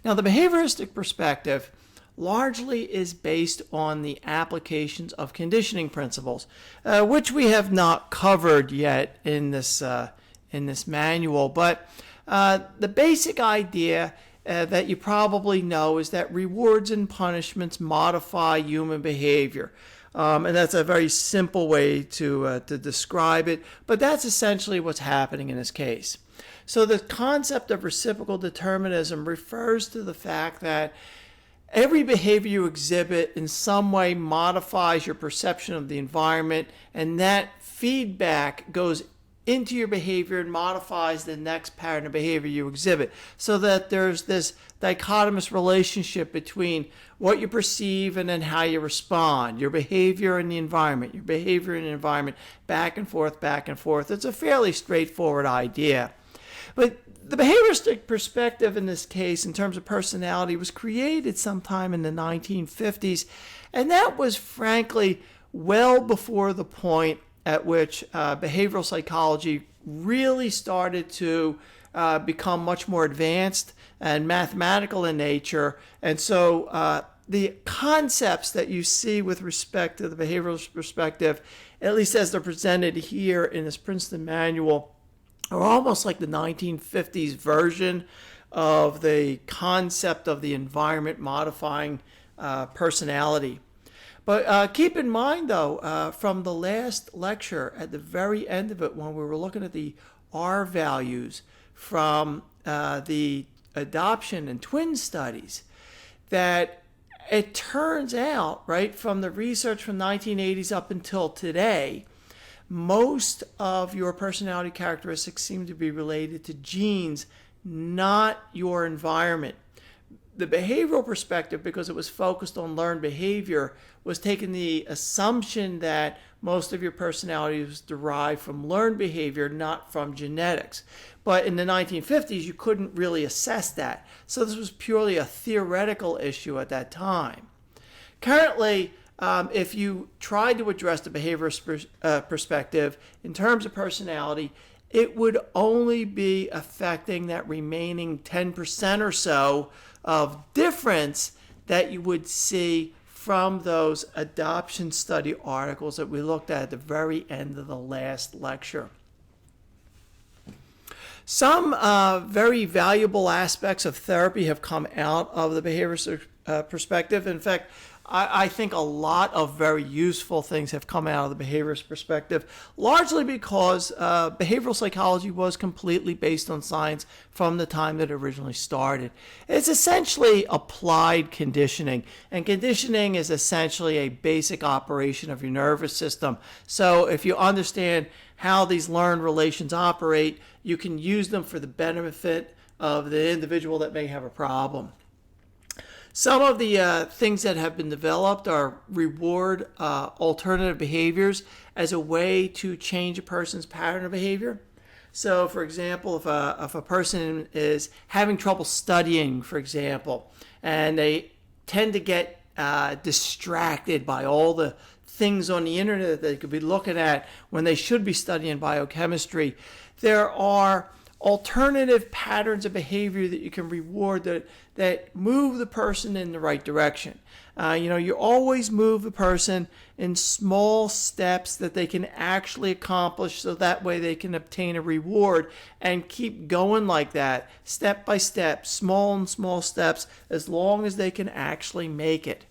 Now, the behavioristic perspective largely is based on the applications of conditioning principles, which we have not covered yet in this manual. But the basic idea that you probably know is that rewards and punishments modify human behavior. And that's a very simple way to describe it, but that's essentially what's happening in this case. So the concept of reciprocal determinism refers to the fact that every behavior you exhibit in some way modifies your perception of the environment, and that feedback goes into your behavior and modifies the next pattern of behavior you exhibit, so that there's this dichotomous relationship between what you perceive and then how you respond, your behavior and the environment, your behavior and the environment, back and forth, back and forth. It's a fairly straightforward idea. But the behavioristic perspective in this case, in terms of personality, was created sometime in the 1950s, and that was frankly well before the point at which behavioral psychology really started to become much more advanced and mathematical in nature. And so the concepts that you see with respect to the behavioral perspective, at least as they're presented here in this Princeton manual, are almost like the 1950s version of the concept of the environment modifying personality. But keep in mind, though, from the last lecture, at the very end of it, when we were looking at the R values from the adoption and twin studies, that it turns out, right, from the research from 1980s up until today, most of your personality characteristics seem to be related to genes, not your environment. The behavioral perspective, because it was focused on learned behavior, was taking the assumption that most of your personality was derived from learned behavior, not from genetics. But in the 1950s, you couldn't really assess that. So this was purely a theoretical issue at that time. Currently, if you tried to address the behaviorist perspective in terms of personality, it would only be affecting that remaining 10% or so of difference that you would see from those adoption study articles that we looked at the very end of the last lecture. Some very valuable aspects of therapy have come out of the behaviorist perspective. In fact, I think a lot of very useful things have come out of the behaviorist perspective, largely because behavioral psychology was completely based on science from the time that it originally started. It's essentially applied conditioning, and conditioning is essentially a basic operation of your nervous system. So if you understand how these learned relations operate, you can use them for the benefit of the individual that may have a problem. Some of the things that have been developed are reward alternative behaviors as a way to change a person's pattern of behavior. So, for example, if a person is having trouble studying, for example, and they tend to get distracted by all the things on the internet that they could be looking at when they should be studying biochemistry, there are alternative patterns of behavior that you can reward that move the person in the right direction. You always move the person in small steps that they can actually accomplish, so that way they can obtain a reward, and keep going like that, step by step, small and small steps, as long as they can actually make it.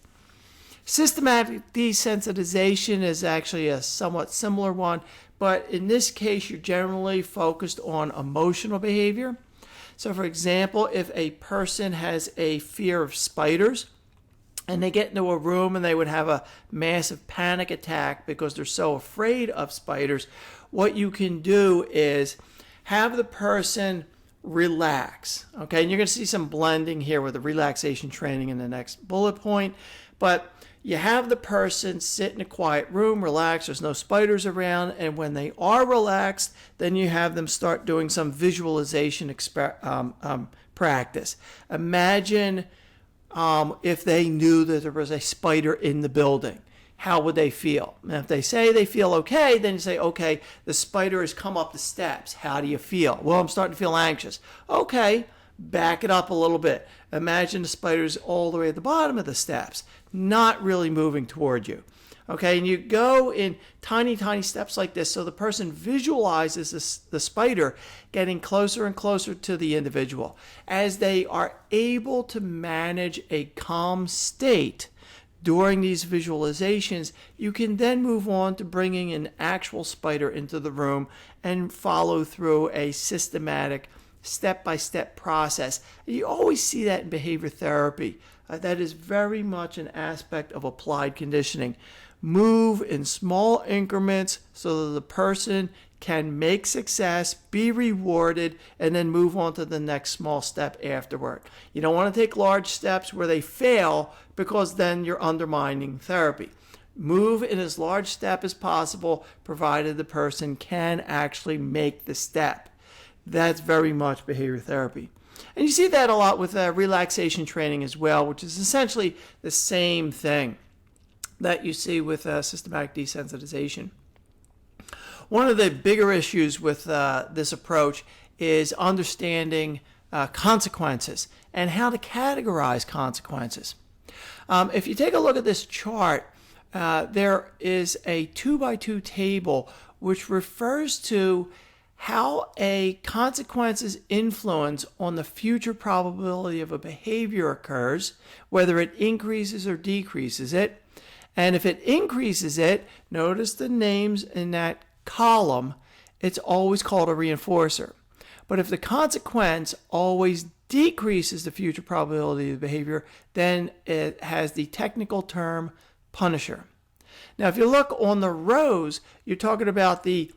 Systematic desensitization is actually a somewhat similar one, but in this case, you're generally focused on emotional behavior. So, for example, if a person has a fear of spiders, and they get into a room and they would have a massive panic attack because they're so afraid of spiders, what you can do is have the person relax. Okay, and you're going to see some blending here with the relaxation training in the next bullet point, but you have the person sit in a quiet room, relax, there's no spiders around, and when they are relaxed, then you have them start doing some visualization practice. Imagine if they knew that there was a spider in the building. How would they feel? And if they say they feel okay, then you say, okay, the spider has come up the steps. How do you feel? Well, I'm starting to feel anxious. Okay, back it up a little bit. Imagine the spider's all the way at the bottom of the steps, not really moving toward you. Okay, and you go in tiny, tiny steps like this, so the person visualizes the spider getting closer and closer to the individual. As they are able to manage a calm state during these visualizations, you can then move on to bringing an actual spider into the room and follow through a systematic step-by-step process. You always see that in behavior therapy. That is very much an aspect of applied conditioning. Move in small increments so that the person can make success, be rewarded, and then move on to the next small step afterward. You don't want to take large steps where they fail, because then you're undermining therapy. Move in as large step as possible, provided the person can actually make the step. That's very much behavior therapy. And you see that a lot with relaxation training as well, which is essentially the same thing that you see with systematic desensitization. One of the bigger issues with this approach is understanding consequences and how to categorize consequences. If you take a look at this chart, there is a 2x2 table which refers to how a consequence's influence on the future probability of a behavior occurs, whether it increases or decreases it. And if it increases it, notice the names in that column, it's always called a reinforcer. But if the consequence always decreases the future probability of the behavior, then it has the technical term punisher. Now, if you look on the rows, you're talking about the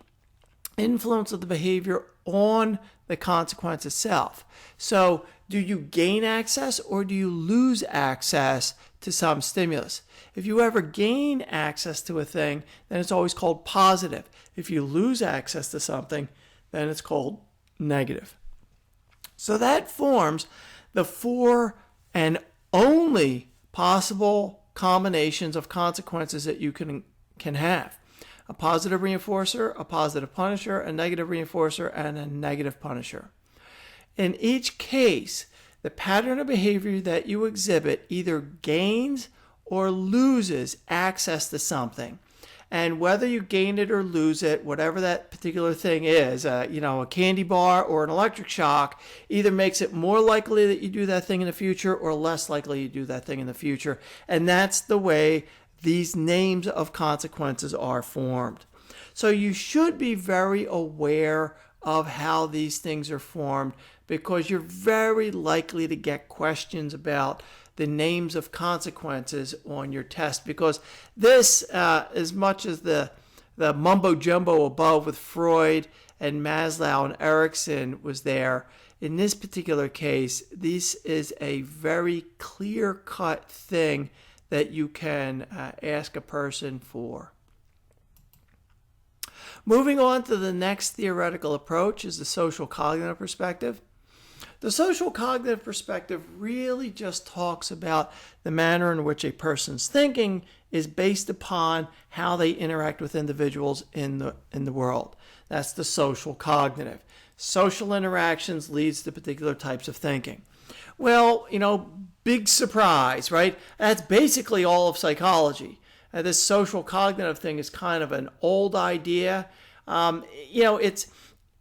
influence of the behavior on the consequence itself. So, do you gain access or do you lose access to some stimulus? If you ever gain access to a thing, then it's always called positive. If you lose access to something, then it's called negative. So that forms the four and only possible combinations of consequences that you can have. A positive reinforcer, a positive punisher, a negative reinforcer, and a negative punisher. In each case, the pattern of behavior that you exhibit either gains or loses access to something. And whether you gain it or lose it, whatever that particular thing is, a candy bar or an electric shock, either makes it more likely that you do that thing in the future or less likely you do that thing in the future. And that's the way these names of consequences are formed. So you should be very aware of how these things are formed, because you're very likely to get questions about the names of consequences on your test, because this, as much as the mumbo jumbo above with Freud and Maslow and Erickson was there, in this particular case, this is a very clear-cut thing that you can ask a person for. Moving on to the next theoretical approach is the social cognitive perspective. The social cognitive perspective really just talks about the manner in which a person's thinking is based upon how they interact with individuals in the world. That's the social cognitive. social interactions leads to particular types of thinking. Well, big surprise, right? That's basically all of psychology. This social cognitive thing is kind of an old idea. It's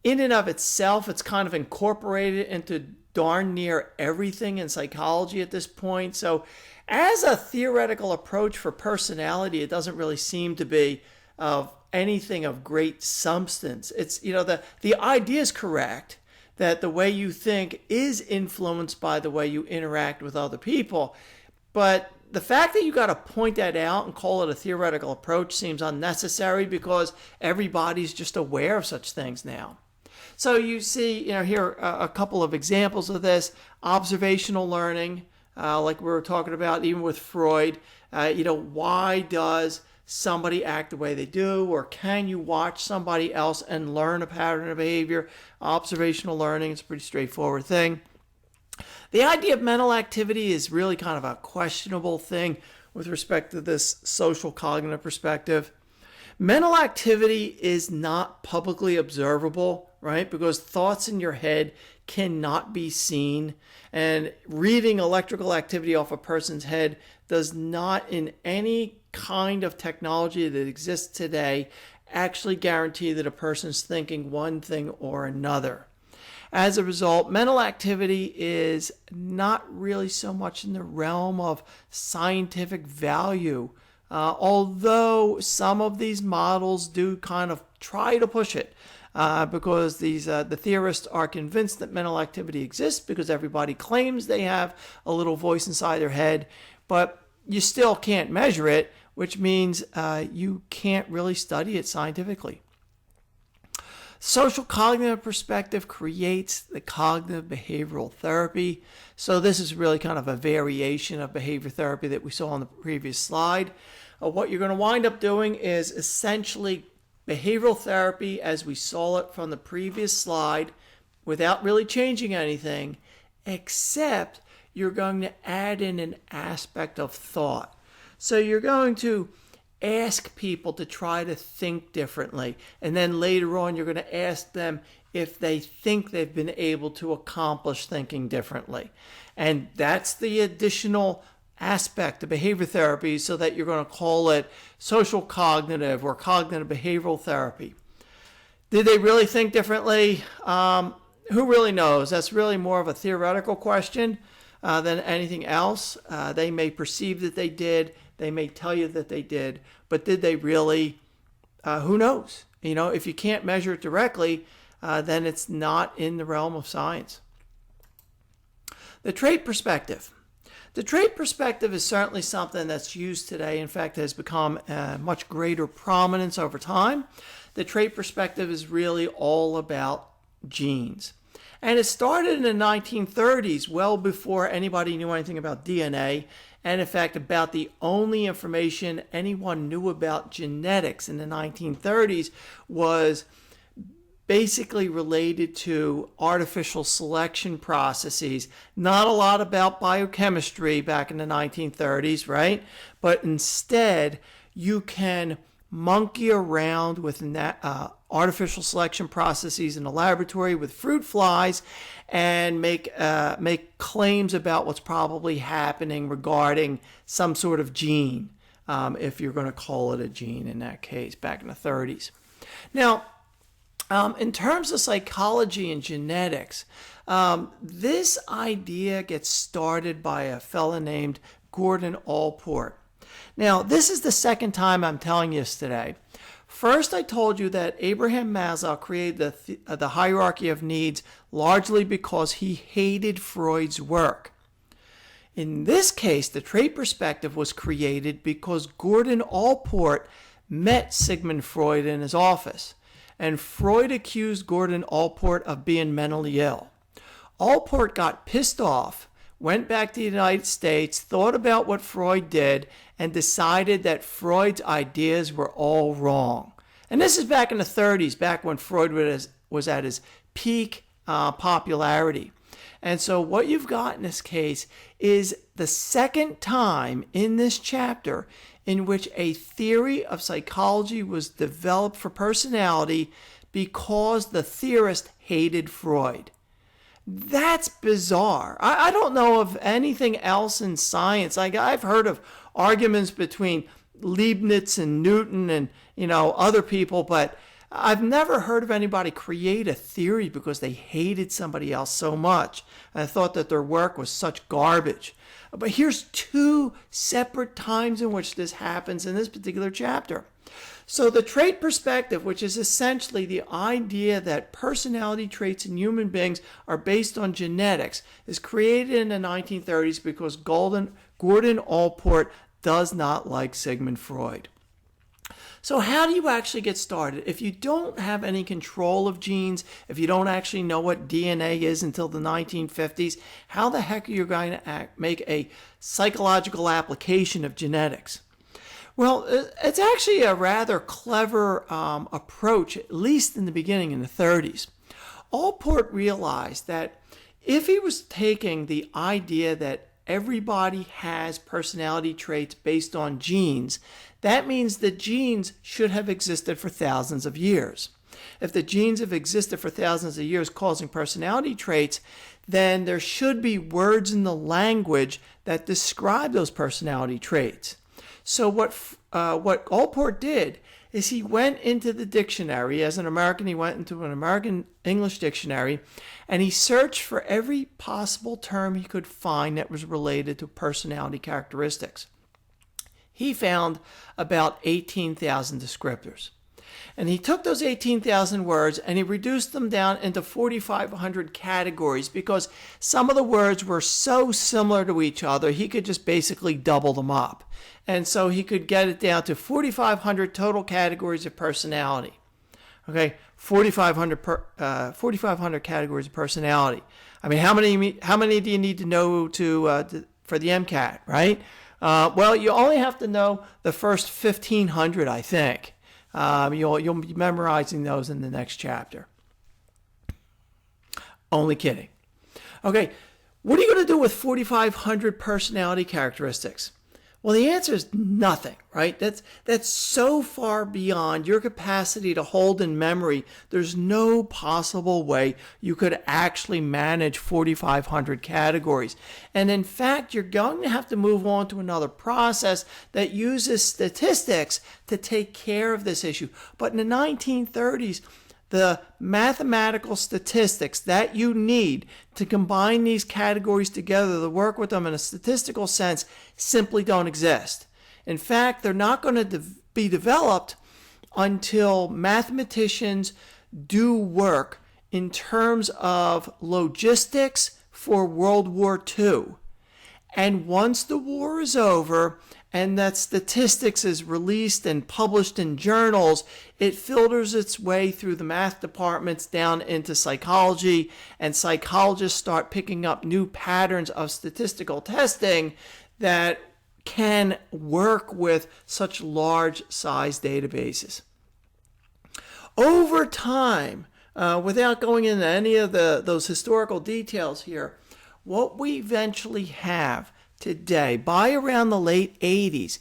in and of itself, it's kind of incorporated into darn near everything in psychology at this point. So as a theoretical approach for personality, it doesn't really seem to be of anything of great substance. It's, the idea is correct that the way you think is influenced by the way you interact with other people. But the fact that you got to point that out and call it a theoretical approach seems unnecessary because everybody's just aware of such things now. So you see, here a couple of examples of this. Observational learning, like we were talking about, even with Freud. Why does somebody act the way they do, or can you watch somebody else and learn a pattern of behavior? Observational learning is a pretty straightforward thing. The idea of mental activity is really kind of a questionable thing with respect to this social cognitive perspective. Mental activity is not publicly observable, right? Because thoughts in your head cannot be seen, and reading electrical activity off a person's head does not, in any kind of technology that exists today, actually guarantee that a person's thinking one thing or another. As a result, mental activity is not really so much in the realm of scientific value, although some of these models do kind of try to push it, because the theorists are convinced that mental activity exists because everybody claims they have a little voice inside their head, but you still can't measure it, which means you can't really study it scientifically. Social cognitive perspective creates the cognitive behavioral therapy. So this is really kind of a variation of behavior therapy that we saw on the previous slide. What you're going to wind up doing is essentially behavioral therapy as we saw it from the previous slide, without really changing anything, except you're going to add in an aspect of thought. So you're going to ask people to try to think differently, and then later on you're going to ask them if they think they've been able to accomplish thinking differently. And that's the additional aspect of behavior therapy, so that you're going to call it social cognitive or cognitive behavioral therapy. Did they really think differently? Who really knows? That's really more of a theoretical question than anything else. They may perceive that they did. They may tell you that they did, but did they really? Who knows? If you can't measure it directly, then it's not in the realm of science. The trait perspective. The trait perspective is certainly something that's used today. In fact, has become much greater prominence over time. The trait perspective is really all about genes. And it started in the 1930s, well before anybody knew anything about DNA. And in fact, about the only information anyone knew about genetics in the 1930s was basically related to artificial selection processes. Not a lot about biochemistry back in the 1930s, right? But instead, you can monkey around with artificial selection processes in the laboratory with fruit flies and make claims about what's probably happening regarding some sort of gene, if you're going to call it a gene in that case, back in the 30s. Now, in terms of psychology and genetics, this idea gets started by a fellow named Gordon Allport. Now, this is the second time I'm telling you this today. First, I told you that Abraham Maslow created the hierarchy of needs largely because he hated Freud's work. In this case, the trait perspective was created because Gordon Allport met Sigmund Freud in his office, and Freud accused Gordon Allport of being mentally ill. Allport got pissed off, went back to the United States, thought about what Freud did, and decided that Freud's ideas were all wrong. And this is back in the 30s, back when Freud was at his peak popularity. And so what you've got in this case is the second time in this chapter in which a theory of psychology was developed for personality because the theorist hated Freud. That's bizarre. I don't know of anything else in science. I've heard of arguments between Leibniz and Newton and other people, but I've never heard of anybody create a theory because they hated somebody else so much. I thought that their work was such garbage. But here's two separate times in which this happens in this particular chapter. So the trait perspective, which is essentially the idea that personality traits in human beings are based on genetics, is created in the 1930s because Gordon Allport does not like Sigmund Freud. So how do you actually get started? If you don't have any control of genes, if you don't actually know what DNA is until the 1950s, how the heck are you going to make a psychological application of genetics? Well, it's actually a rather clever approach, at least in the beginning in the 30s. Allport realized that if he was taking the idea that everybody has personality traits based on genes, that means that genes should have existed for thousands of years. If the genes have existed for thousands of years causing personality traits, then there should be words in the language that describe those personality traits. So what Allport did is he went into the dictionary. As an American, he went into an American English dictionary, and he searched for every possible term he could find that was related to personality characteristics. He found about 18,000 descriptors. And he took those 18,000 words and he reduced them down into 4,500 categories because some of the words were so similar to each other, he could just basically double them up. And so he could get it down to 4,500 total categories of personality. Okay, 4,500 categories of personality. I mean, how many do you need to know for the MCAT, right? Well, you only have to know the first 1,500, I think. You'll be memorizing those in the next chapter. Only kidding. Okay, what are you going to do with 4,500 personality characteristics? Well, the answer is nothing, right? That's so far beyond your capacity to hold in memory. There's no possible way you could actually manage 4,500 categories. And in fact, you're going to have to move on to another process that uses statistics to take care of this issue. But in the 1930s, the mathematical statistics that you need to combine these categories together to work with them in a statistical sense simply don't exist. In fact, they're not going to be developed until mathematicians do work in terms of logistics for World War II. And once the war is over and that statistics is released and published in journals, it filters its way through the math departments down into psychology, and psychologists start picking up new patterns of statistical testing that can work with such large size databases. Over time, without going into any of those historical details here, what we eventually have today, by around the late 80s,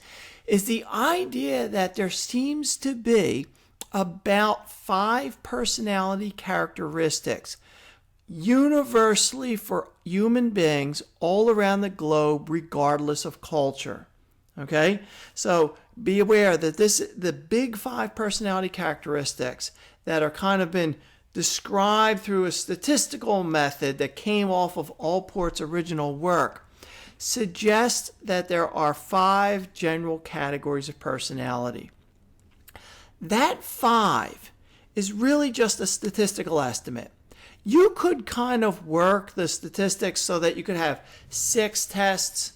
is the idea that there seems to be about 5 personality characteristics universally for human beings all around the globe, regardless of culture. Okay? So be aware that the big 5 personality characteristics that are kind of been described through a statistical method that came off of Allport's original work suggests that there are 5 general categories of personality. That 5 is really just a statistical estimate. You could kind of work the statistics so that you could have 6 categories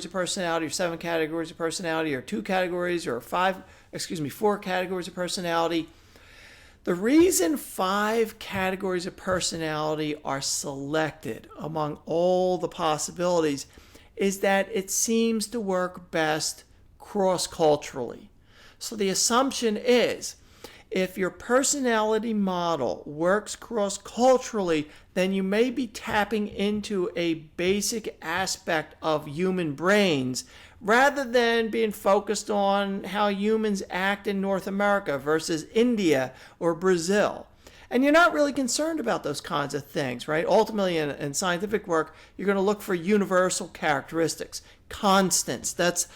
of personality, or 7 categories of personality, or 2 categories, or 4 categories of personality. The reason 5 categories of personality are selected among all the possibilities is that it seems to work best cross-culturally. So the assumption is, if your personality model works cross-culturally, then you may be tapping into a basic aspect of human brains rather than being focused on how humans act in North America versus India or Brazil. And you're not really concerned about those kinds of things, right? Ultimately, in scientific work, you're going to look for universal characteristics, constants. That's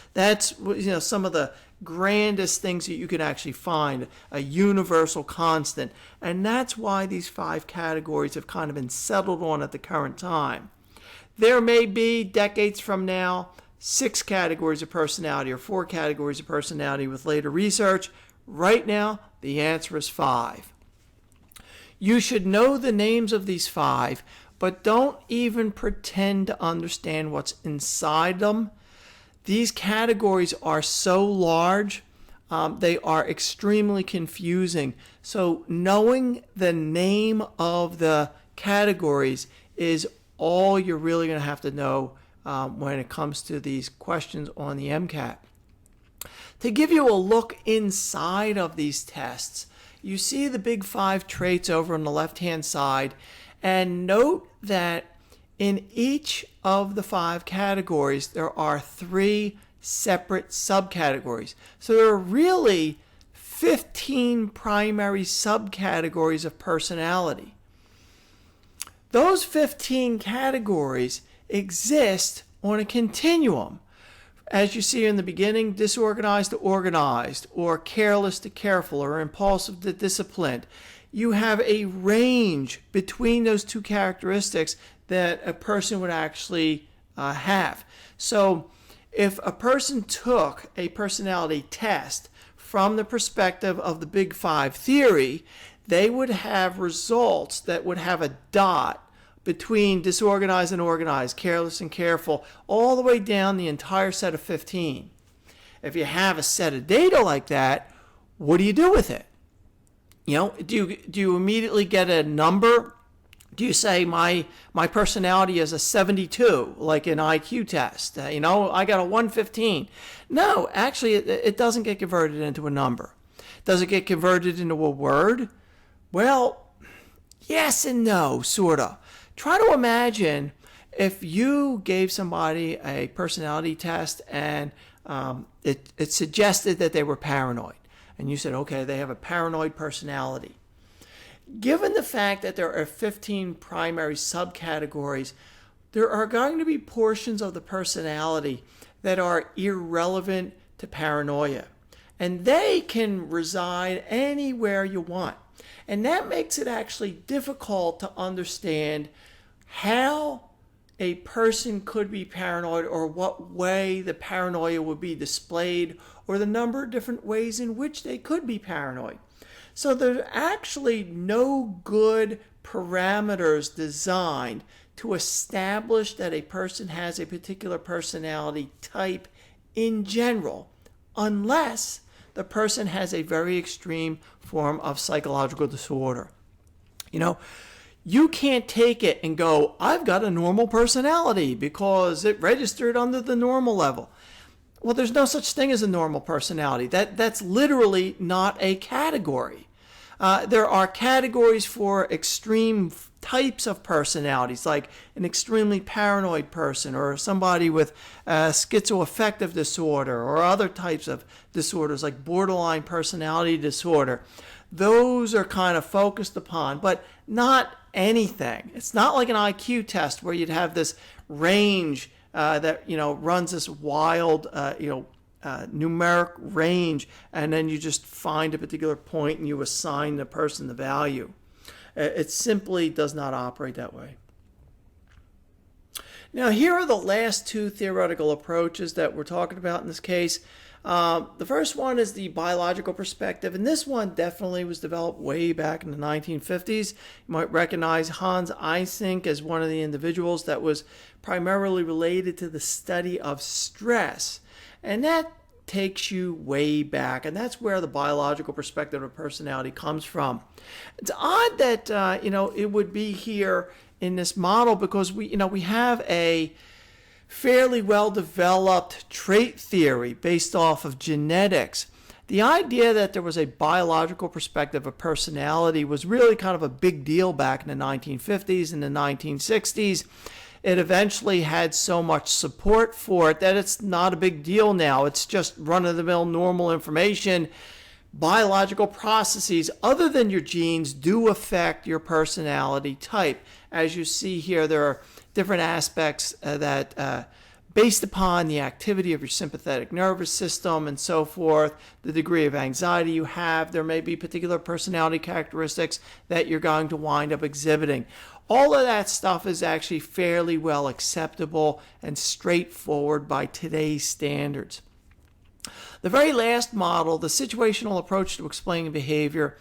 some of the grandest things that you can actually find, a universal constant. And that's why these 5 categories have kind of been settled on at the current time. There may be, decades from now, 6 categories of personality or 4 categories of personality with later research. Right now, the answer is 5. You should know the names of these 5, but don't even pretend to understand what's inside them. These categories are so large, they are extremely confusing. So knowing the name of the categories is all you're really going to have to know when it comes to these questions on the MCAT. To give you a look inside of these tests, you see the big 5 traits over on the left-hand side, and note that in each of the 5 categories, there are 3 separate subcategories. So there are really 15 primary subcategories of personality. Those 15 categories exist on a continuum. As you see in the beginning, disorganized to organized, or careless to careful, or impulsive to disciplined. You have a range between those 2 characteristics that a person would actually have. So if a person took a personality test from the perspective of the Big 5 theory, they would have results that would have a dot between disorganized and organized, careless and careful, all the way down the entire set of 15. If you have a set of data like that, what do you do with it? Do you immediately get a number? Do you say my personality is a 72, like an IQ test? I got a 115. No, actually, it doesn't get converted into a number. Does it get converted into a word? Well, yes and no, sort of. Try to imagine if you gave somebody a personality test and it suggested that they were paranoid. And you said, okay, they have a paranoid personality. Given the fact that there are 15 primary subcategories, there are going to be portions of the personality that are irrelevant to paranoia. And they can reside anywhere you want. And that makes it actually difficult to understand how a person could be paranoid, or what way the paranoia would be displayed, or the number of different ways in which they could be paranoid. So there's actually no good parameters designed to establish that a person has a particular personality type in general, unless the person has a very extreme form of psychological disorder. You can't take it and go, I've got a normal personality because it registered under the normal level. Well, there's no such thing as a normal personality. That's literally not a category. There are categories for extreme types of personalities, like an extremely paranoid person, or somebody with schizoaffective disorder, or other types of disorders like borderline personality disorder. Those are kind of focused upon, but not anything. It's not like an IQ test where you'd have this range that runs this wild numeric range, and then you just find a particular point and you assign the person the value. It simply does not operate that way. Now, here are the last 2 theoretical approaches that we're talking about in this case. The first one is the biological perspective, and this one definitely was developed way back in the 1950s. You might recognize Hans Eysenck as one of the individuals that was primarily related to the study of stress, and that takes you way back, and that's where the biological perspective of personality comes from. It's odd that it would be here in this model, because we have a fairly well-developed trait theory based off of genetics The idea that there was a biological perspective of personality was really kind of a big deal back in the 1950s and the 1960s. It eventually had so much support for it that it's not a big deal now. It's just run-of-the-mill normal information. Biological processes other than your genes do affect your personality type. As you see here, there are different aspects that based upon the activity of your sympathetic nervous system and so forth, the degree of anxiety you have, there may be particular personality characteristics that you're going to wind up exhibiting. All of that stuff is actually fairly well acceptable and straightforward by today's standards. The very last model, the situational approach to explaining behavior,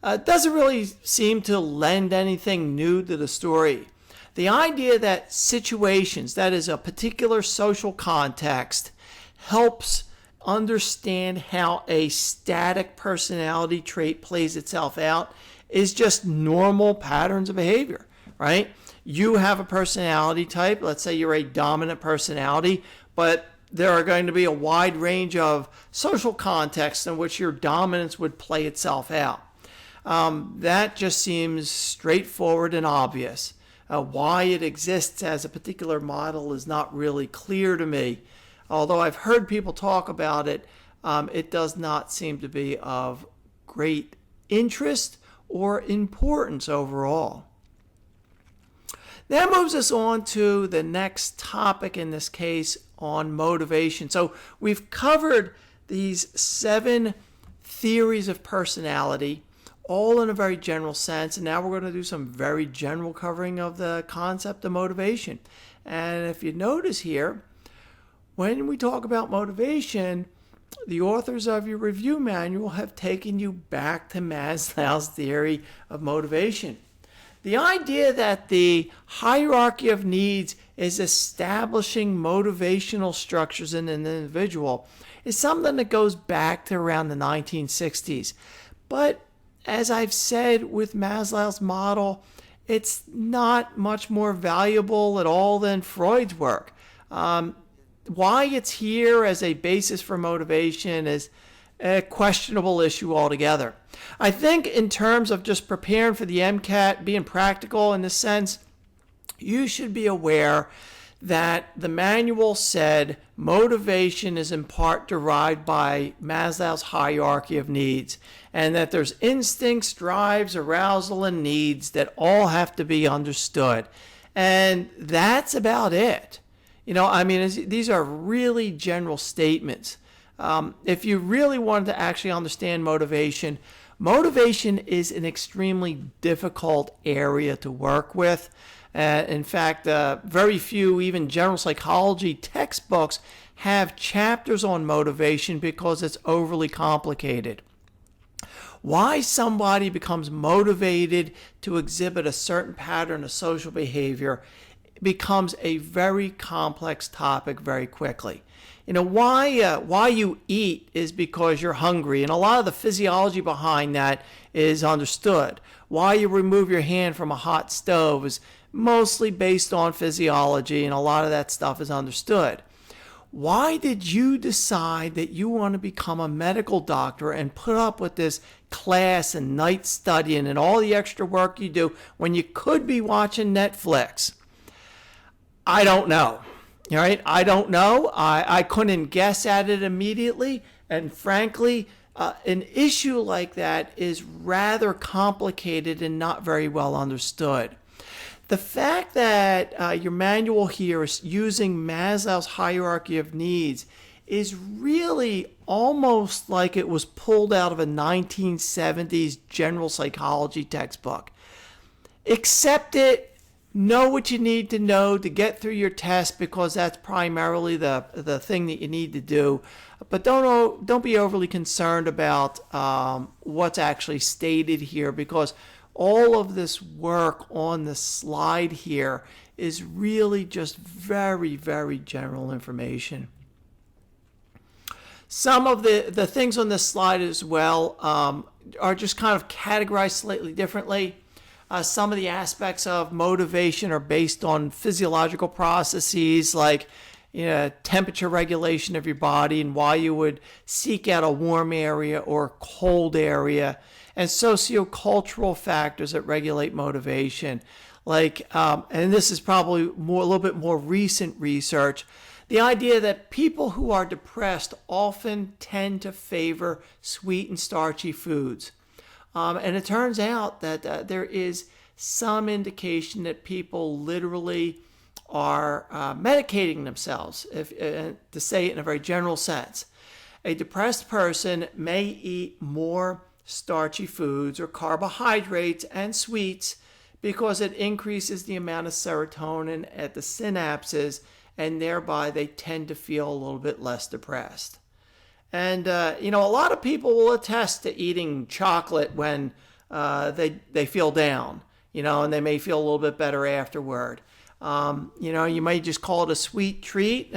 doesn't really seem to lend anything new to the story. The idea that situations, that is a particular social context, helps understand how a static personality trait plays itself out is just normal patterns of behavior, right? You have a personality type, let's say you're a dominant personality, but there are going to be a wide range of social contexts in which your dominance would play itself out. That just seems straightforward and obvious. Why it exists as a particular model is not really clear to me. Although I've heard people talk about it, it does not seem to be of great interest or importance overall. That moves us on to the next topic in this case on motivation. So we've covered these 7 theories of personality, all in a very general sense, and now we're going to do some very general covering of the concept of motivation. And if you notice here, when we talk about motivation, the authors of your review manual have taken you back to Maslow's theory of motivation. The idea that the hierarchy of needs is establishing motivational structures in an individual is something that goes back to around the 1960s. But as I've said with Maslow's model, it's not much more valuable at all than Freud's work. Why it's here as a basis for motivation is a questionable issue altogether. I think in terms of just preparing for the MCAT, being practical in this sense, you should be aware that the manual said motivation is in part derived by Maslow's hierarchy of needs, and that there's instincts, drives, arousal, and needs that all have to be understood. And that's about it. You know, I mean, these are really general statements. If you really wanted to actually understand motivation, motivation is an extremely difficult area to work with. In fact, very few even general psychology textbooks have chapters on motivation because it's overly complicated. Why somebody becomes motivated to exhibit a certain pattern of social behavior becomes a very complex topic very quickly. You know, why you eat is because you're hungry, and a lot of the physiology behind that is understood. Why you remove your hand from a hot stove is mostly based on physiology, and a lot of that stuff is understood. Why did you decide that you want to become a medical doctor and put up with this class and night studying and all the extra work you do when you could be watching Netflix? I don't know. All right, I don't know. I couldn't guess at it immediately. And frankly, an issue like that is rather complicated and not very well understood. The fact that your manual here is using Maslow's hierarchy of needs is really almost like it was pulled out of a 1970s general psychology textbook. Accept it. Know what you need to know to get through your test, because that's primarily the thing that you need to do. But don't be overly concerned about what's actually stated here, because all of this work on the slide here is really just very, very general information. Some of the things on this slide as well are just kind of categorized slightly differently. Some of the aspects of motivation are based on physiological processes like temperature regulation of your body and why you would seek out a warm area or a cold area, and sociocultural factors that regulate motivation. And this is probably a little bit more recent research, the idea that people who are depressed often tend to favor sweet and starchy foods. And it turns out that there is some indication that people literally are medicating themselves, to say it in a very general sense. A depressed person may eat more starchy foods or carbohydrates and sweets because it increases the amount of serotonin at the synapses, and thereby they tend to feel a little bit less depressed. And, a lot of people will attest to eating chocolate when they feel down, and they may feel a little bit better afterward. You may just call it a sweet treat,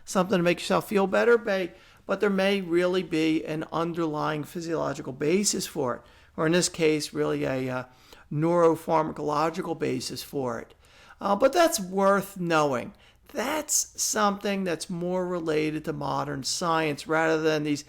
something to make yourself feel better, but there may really be an underlying physiological basis for it, or in this case, really a neuropharmacological basis for it. But that's worth knowing. That's something that's more related to modern science rather than these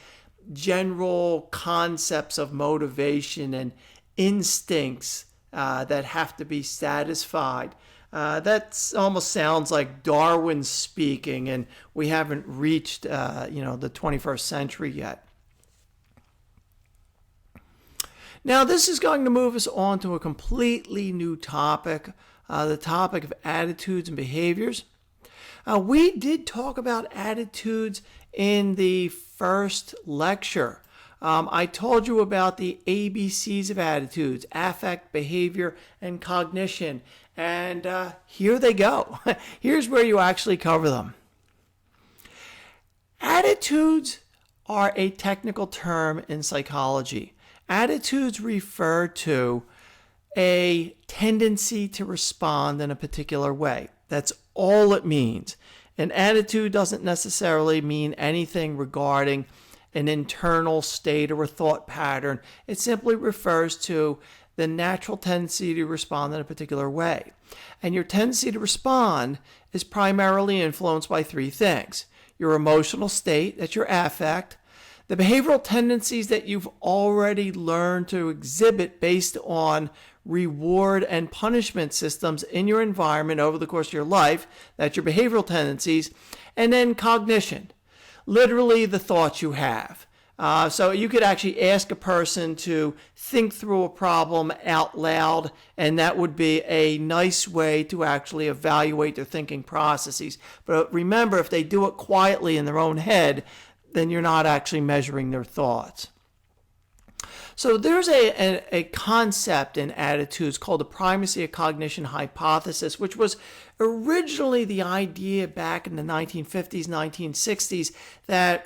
general concepts of motivation and instincts that have to be satisfied. That almost sounds like Darwin speaking, and we haven't reached, the 21st century yet. Now, this is going to move us on to a completely new topic, the topic of attitudes and behaviors. We did talk about attitudes in the first lecture. I told you about the ABCs of attitudes: affect, behavior, and cognition. And here they go. Here's where you actually cover them. Attitudes are a technical term in psychology. Attitudes refer to a tendency to respond in a particular way. That's all it means. An attitude doesn't necessarily mean anything regarding an internal state or a thought pattern. It simply refers to the natural tendency to respond in a particular way. And your tendency to respond is primarily influenced by three things: your emotional state, that's your affect; the behavioral tendencies that you've already learned to exhibit based on reward and punishment systems in your environment over the course of your life, that's your behavioral tendencies; and then cognition, literally the thoughts you have. So you could actually ask a person to think through a problem out loud, and that would be a nice way to actually evaluate their thinking processes. But remember, if they do it quietly in their own head, then you're not actually measuring their thoughts. So there's a concept in attitudes called the primacy of cognition hypothesis, which was originally the idea back in the 1950s, 1960s, that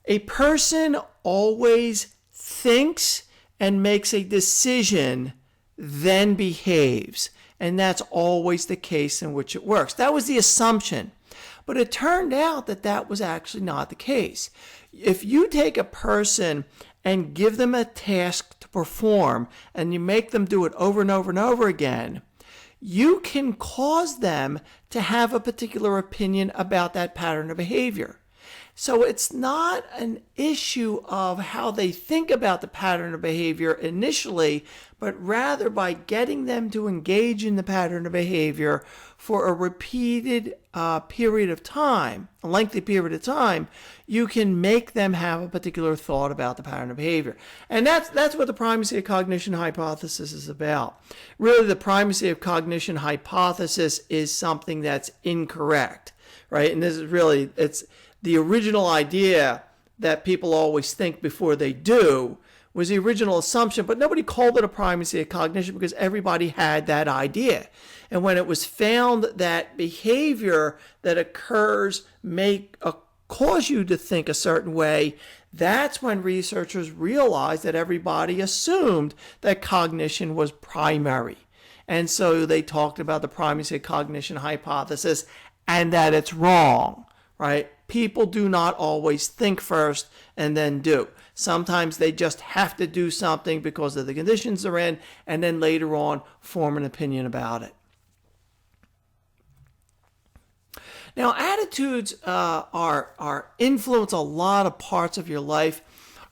a person always thinks and makes a decision, then behaves. And that's always the case in which it works. That was the assumption. But it turned out that that was actually not the case. If you take a person and give them a task to perform, and you make them do it over and over and over again, you can cause them to have a particular opinion about that pattern of behavior. So it's not an issue of how they think about the pattern of behavior initially, but rather by getting them to engage in the pattern of behavior for a repeated period of time, a lengthy period of time, you can make them have a particular thought about the pattern of behavior. And that's what the primacy of cognition hypothesis is about. Really, the primacy of cognition hypothesis is something that's incorrect, right? And this is really, it's the original idea that people always think before they do was the original assumption, but nobody called it a primacy of cognition because everybody had that idea. And when it was found that behavior that occurs may cause you to think a certain way, that's when researchers realized that everybody assumed that cognition was primary. And so they talked about the primacy of cognition hypothesis and that it's wrong, right? People do not always think first and then do. Sometimes they just have to do something because of the conditions they're in, and then later on form an opinion about it. Now, attitudes are influence a lot of parts of your life.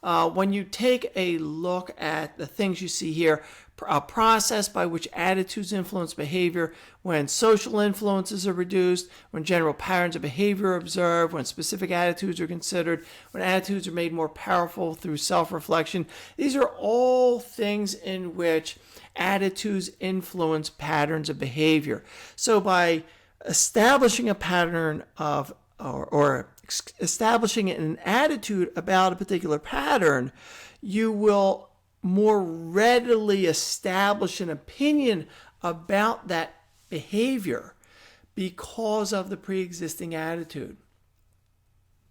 When you take a look at the things you see here, a process by which attitudes influence behavior, when social influences are reduced, when general patterns of behavior are observed, when specific attitudes are considered, when attitudes are made more powerful through self-reflection. These are all things in which attitudes influence patterns of behavior. So by establishing a pattern of, or establishing an attitude about a particular pattern, you will more readily establish an opinion about that behavior because of the pre-existing attitude.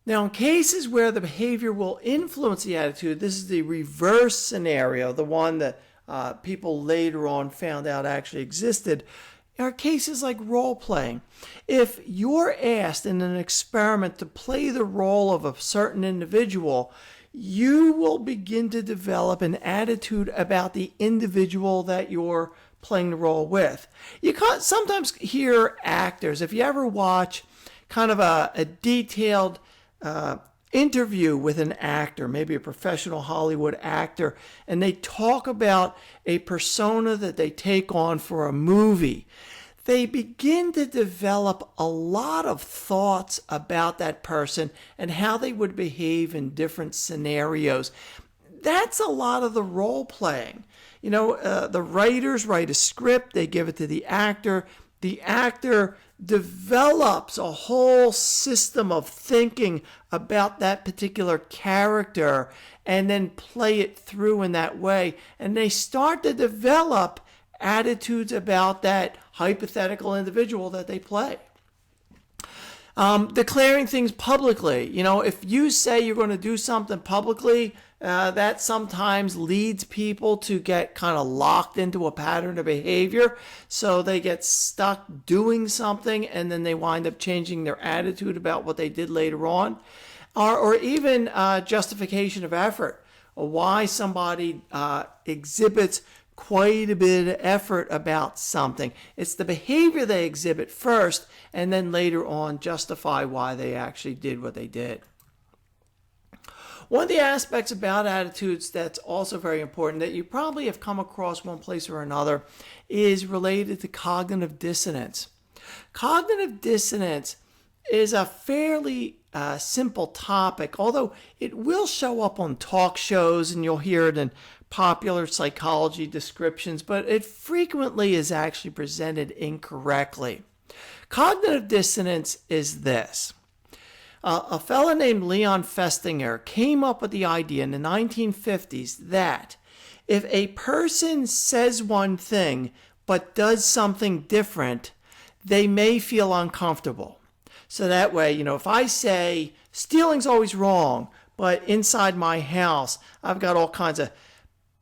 Now, in cases where the behavior will influence the attitude, this is the reverse scenario, the one that people later on found out actually existed, are cases like role-playing. If you're asked in an experiment to play the role of a certain individual, you will begin to develop an attitude about the individual that you're playing the role with. You can't sometimes hear actors, if you ever watch kind of a detailed interview with an actor, maybe a professional Hollywood actor, and they talk about a persona that they take on for a movie, they begin to develop a lot of thoughts about that person and how they would behave in different scenarios. That's a lot of the role playing. You know, the writers write a script, they give it to the actor develops a whole system of thinking about that particular character and then play it through in that way. And they start to develop attitudes about that hypothetical individual that they play. Declaring things publicly. You know, if you say you're going to do something publicly, that sometimes leads people to get kind of locked into a pattern of behavior. So they get stuck doing something and then they wind up changing their attitude about what they did later on. Or even justification of effort. Why somebody exhibits quite a bit of effort about something. It's the behavior they exhibit first and then later on justify why they actually did what they did. One of the aspects about attitudes that's also very important that you probably have come across one place or another is related to cognitive dissonance. Cognitive dissonance is a fairly simple topic, although it will show up on talk shows and you'll hear it in popular psychology descriptions, but it frequently is actually presented incorrectly. Cognitive dissonance is this. A fellow named Leon Festinger came up with the idea in the 1950s that if a person says one thing but does something different, they may feel uncomfortable. So that way, you know, if I say stealing's always wrong, but inside my house I've got all kinds of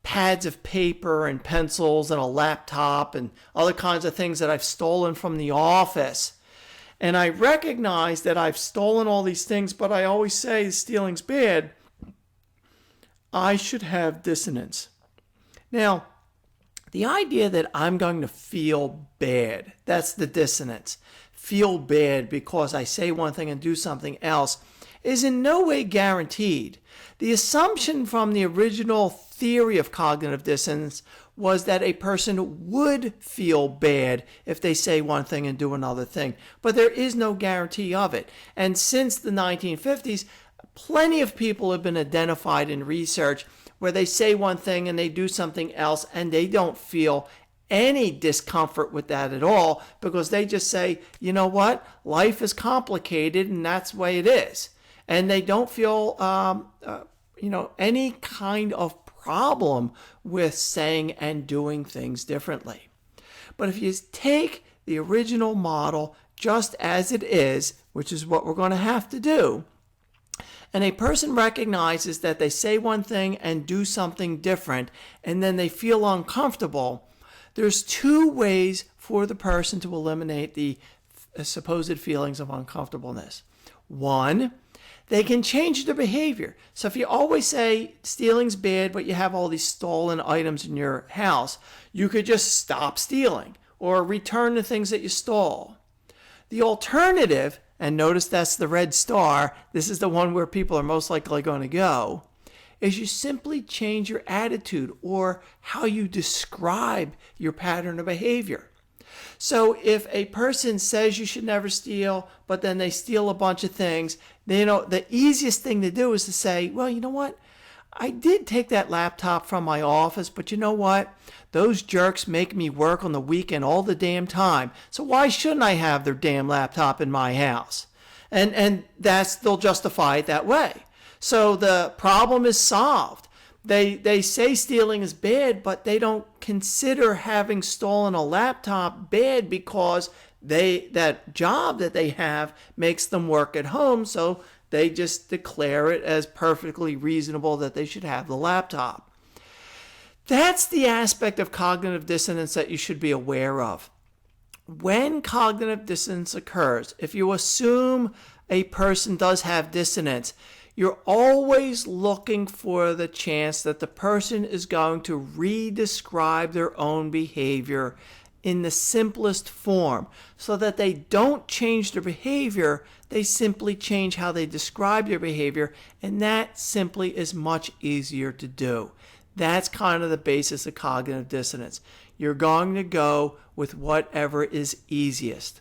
pads of paper and pencils and a laptop and other kinds of things that I've stolen from the office. And I recognize that I've stolen all these things, but I always say stealing's bad. I should have dissonance. Now, the idea that I'm going to feel bad, that's the dissonance. Feel bad because I say one thing and do something else is in no way guaranteed. The assumption from the original theory of cognitive dissonance was that a person would feel bad if they say one thing and do another thing, but there is no guarantee of it. And since the 1950s, plenty of people have been identified in research where they say one thing and they do something else and they don't feel any discomfort with that at all because they just say, you know what, life is complicated and that's the way it is. And they don't feel, any kind of problem with saying and doing things differently. But if you take the original model just as it is, which is what we're going to have to do, and a person recognizes that they say one thing and do something different, and then they feel uncomfortable, there's two ways for the person to eliminate the supposed feelings of uncomfortableness. One, they can change their behavior. So if you always say stealing's bad, but you have all these stolen items in your house, you could just stop stealing or return the things that you stole. The alternative, and notice that's the red star, this is the one where people are most likely going to go, is you simply change your attitude or how you describe your pattern of behavior. So if a person says you should never steal, but then they steal a bunch of things, the easiest thing to do is to say, well, you know what? I did take that laptop from my office, but you know what? Those jerks make me work on the weekend all the damn time. So why shouldn't I have their damn laptop in my house? And they'll justify it that way. So the problem is solved. They say stealing is bad, but they don't consider having stolen a laptop bad because that job that they have makes them work at home, so they just declare it as perfectly reasonable that they should have the laptop. That's the aspect of cognitive dissonance that you should be aware of. When cognitive dissonance occurs, if you assume a person does have dissonance, you're always looking for the chance that the person is going to re-describe their own behavior in the simplest form so that they don't change their behavior, they simply change how they describe their behavior, and that simply is much easier to do. That's kind of the basis of cognitive dissonance. You're going to go with whatever is easiest.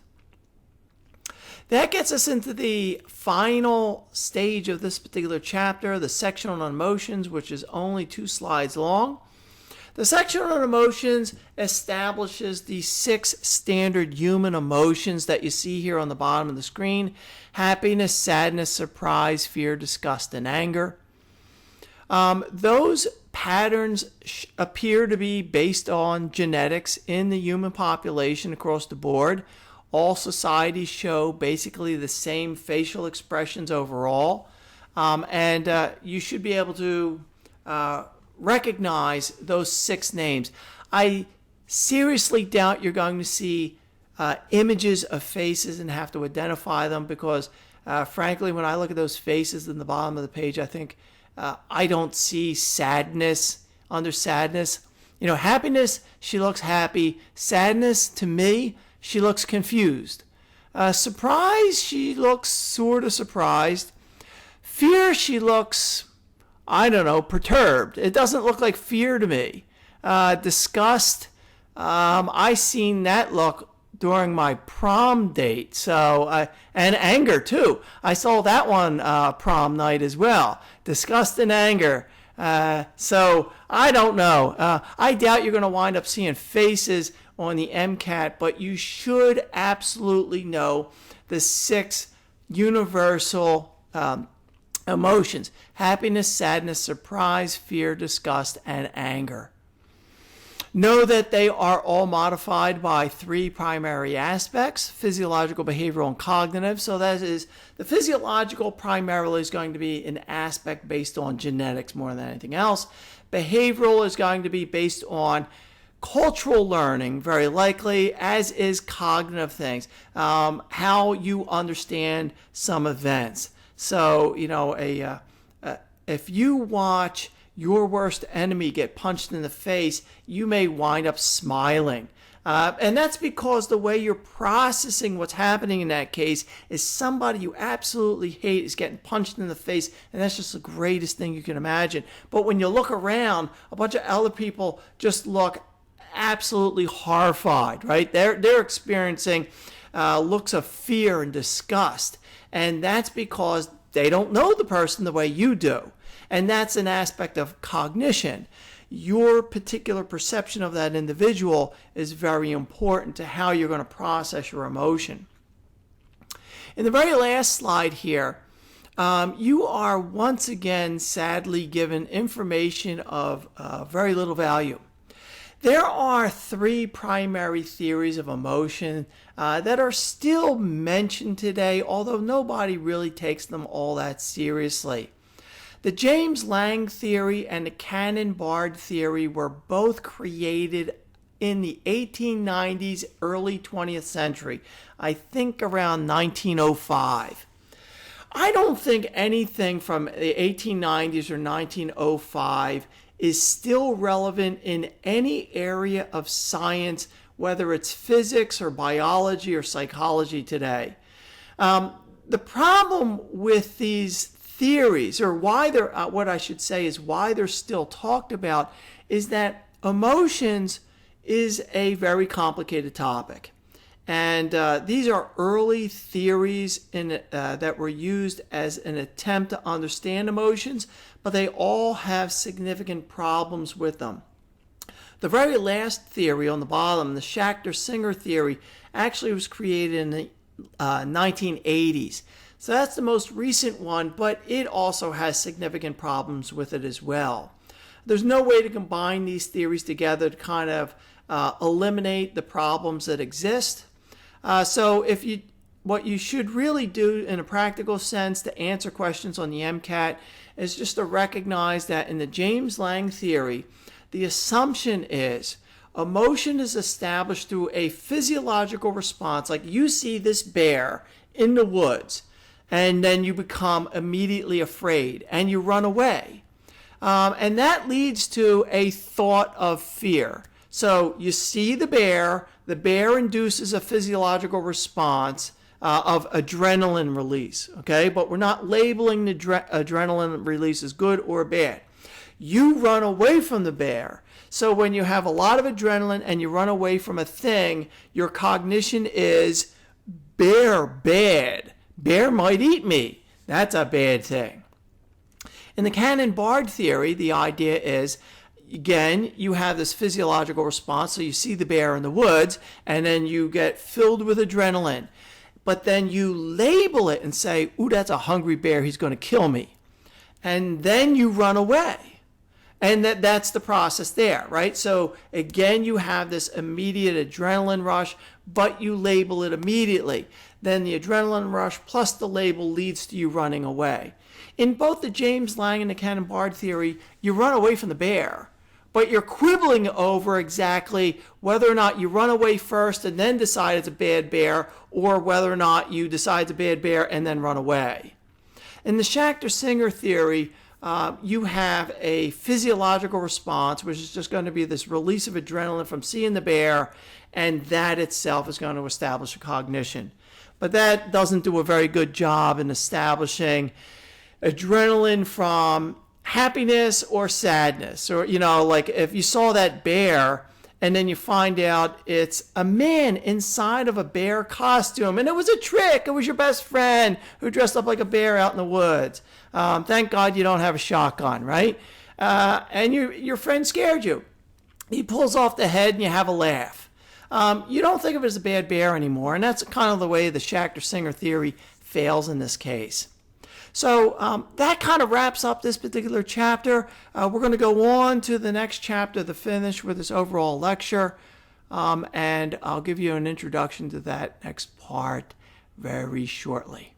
That gets us into the final stage of this particular chapter, the section on emotions, which is only 2 slides long. The section on emotions establishes the 6 standard human emotions that you see here on the bottom of the screen: happiness, sadness, surprise, fear, disgust, and anger. Those patterns appear to be based on genetics in the human population across the board. All societies show basically the same facial expressions overall, and you should be able to recognize those 6 names. I seriously doubt you're going to see images of faces and have to identify them because, frankly, when I look at those faces in the bottom of the page, I think I don't see sadness under sadness. Happiness, she looks happy. Sadness, to me, she looks confused. Surprise, she looks sort of surprised. Fear, she looks, perturbed. It doesn't look like fear to me. Disgust, I seen that look during my prom date. So, and anger too. I saw that one prom night as well. Disgust and anger. So I don't know. I doubt you're going to wind up seeing faces on the MCAT, but you should absolutely know the 6 universal emotions: happiness, sadness, surprise, fear, disgust, and anger. Know that they are all modified by 3 primary aspects: physiological, behavioral, and cognitive. So that is, the physiological primarily is going to be an aspect based on genetics more than anything else. Behavioral is going to be based on cultural learning, very likely, as is cognitive things, how you understand some events. So, if you watch your worst enemy get punched in the face, you may wind up smiling. And that's because the way you're processing what's happening in that case is somebody you absolutely hate is getting punched in the face, and that's just the greatest thing you can imagine. But when you look around, a bunch of other people just look absolutely horrified, right? They're experiencing looks of fear and disgust, and that's because they don't know the person the way you do. And that's an aspect of cognition. Your particular perception of that individual is very important to how you're going to process your emotion. In the very last slide here, you are once again sadly given information of very little value. There are 3 primary theories of emotion that are still mentioned today, although nobody really takes them all that seriously. The James Lange theory and the Cannon-Bard theory were both created in the 1890s, early 20th century, I think around 1905. I don't think anything from the 1890s or 1905 is still relevant in any area of science, whether it's physics or biology or psychology today. the problem with these theories, or why they're, what I should say is why they're still talked about, is that emotions is a very complicated topic. And these are early theories that were used as an attempt to understand emotions, but they all have significant problems with them. The very last theory on the bottom, the Schachter-Singer theory, actually was created in the 1980s. So that's the most recent one, but it also has significant problems with it as well. There's no way to combine these theories together to kind of eliminate the problems that exist. So what you should really do in a practical sense to answer questions on the MCAT is just to recognize that in the James Lange theory, the assumption is emotion is established through a physiological response, like you see this bear in the woods, and then you become immediately afraid and you run away. And that leads to a thought of fear. So you see the bear induces a physiological response of adrenaline release, okay? But we're not labeling the adrenaline release as good or bad. You run away from the bear. So when you have a lot of adrenaline and you run away from a thing, your cognition is bear bad. Bear might eat me. That's a bad thing. In the Cannon-Bard theory, the idea is, again, you have this physiological response. So you see the bear in the woods and then you get filled with adrenaline. But then you label it and say, ooh, that's a hungry bear. He's going to kill me. And then you run away. And that's the process there, right? So again, you have this immediate adrenaline rush, but you label it immediately. Then the adrenaline rush plus the label leads to you running away. In both the James Lange and the Cannon-Bard theory, you run away from the bear, but you're quibbling over exactly whether or not you run away first and then decide it's a bad bear, or whether or not you decide it's a bad bear and then run away. In the Schachter-Singer theory, you have a physiological response, which is just going to be this release of adrenaline from seeing the bear, and that itself is going to establish a cognition. But that doesn't do a very good job in establishing adrenaline from happiness or sadness. Or, like if you saw that bear and then you find out it's a man inside of a bear costume and it was a trick, it was your best friend who dressed up like a bear out in the woods. Thank God you don't have a shotgun, right? And your friend scared you. He pulls off the head and you have a laugh. You don't think of it as a bad bear anymore, and that's kind of the way the Schachter-Singer theory fails in this case. So that kind of wraps up this particular chapter. We're going to go on to the next chapter to finish with this overall lecture, and I'll give you an introduction to that next part very shortly.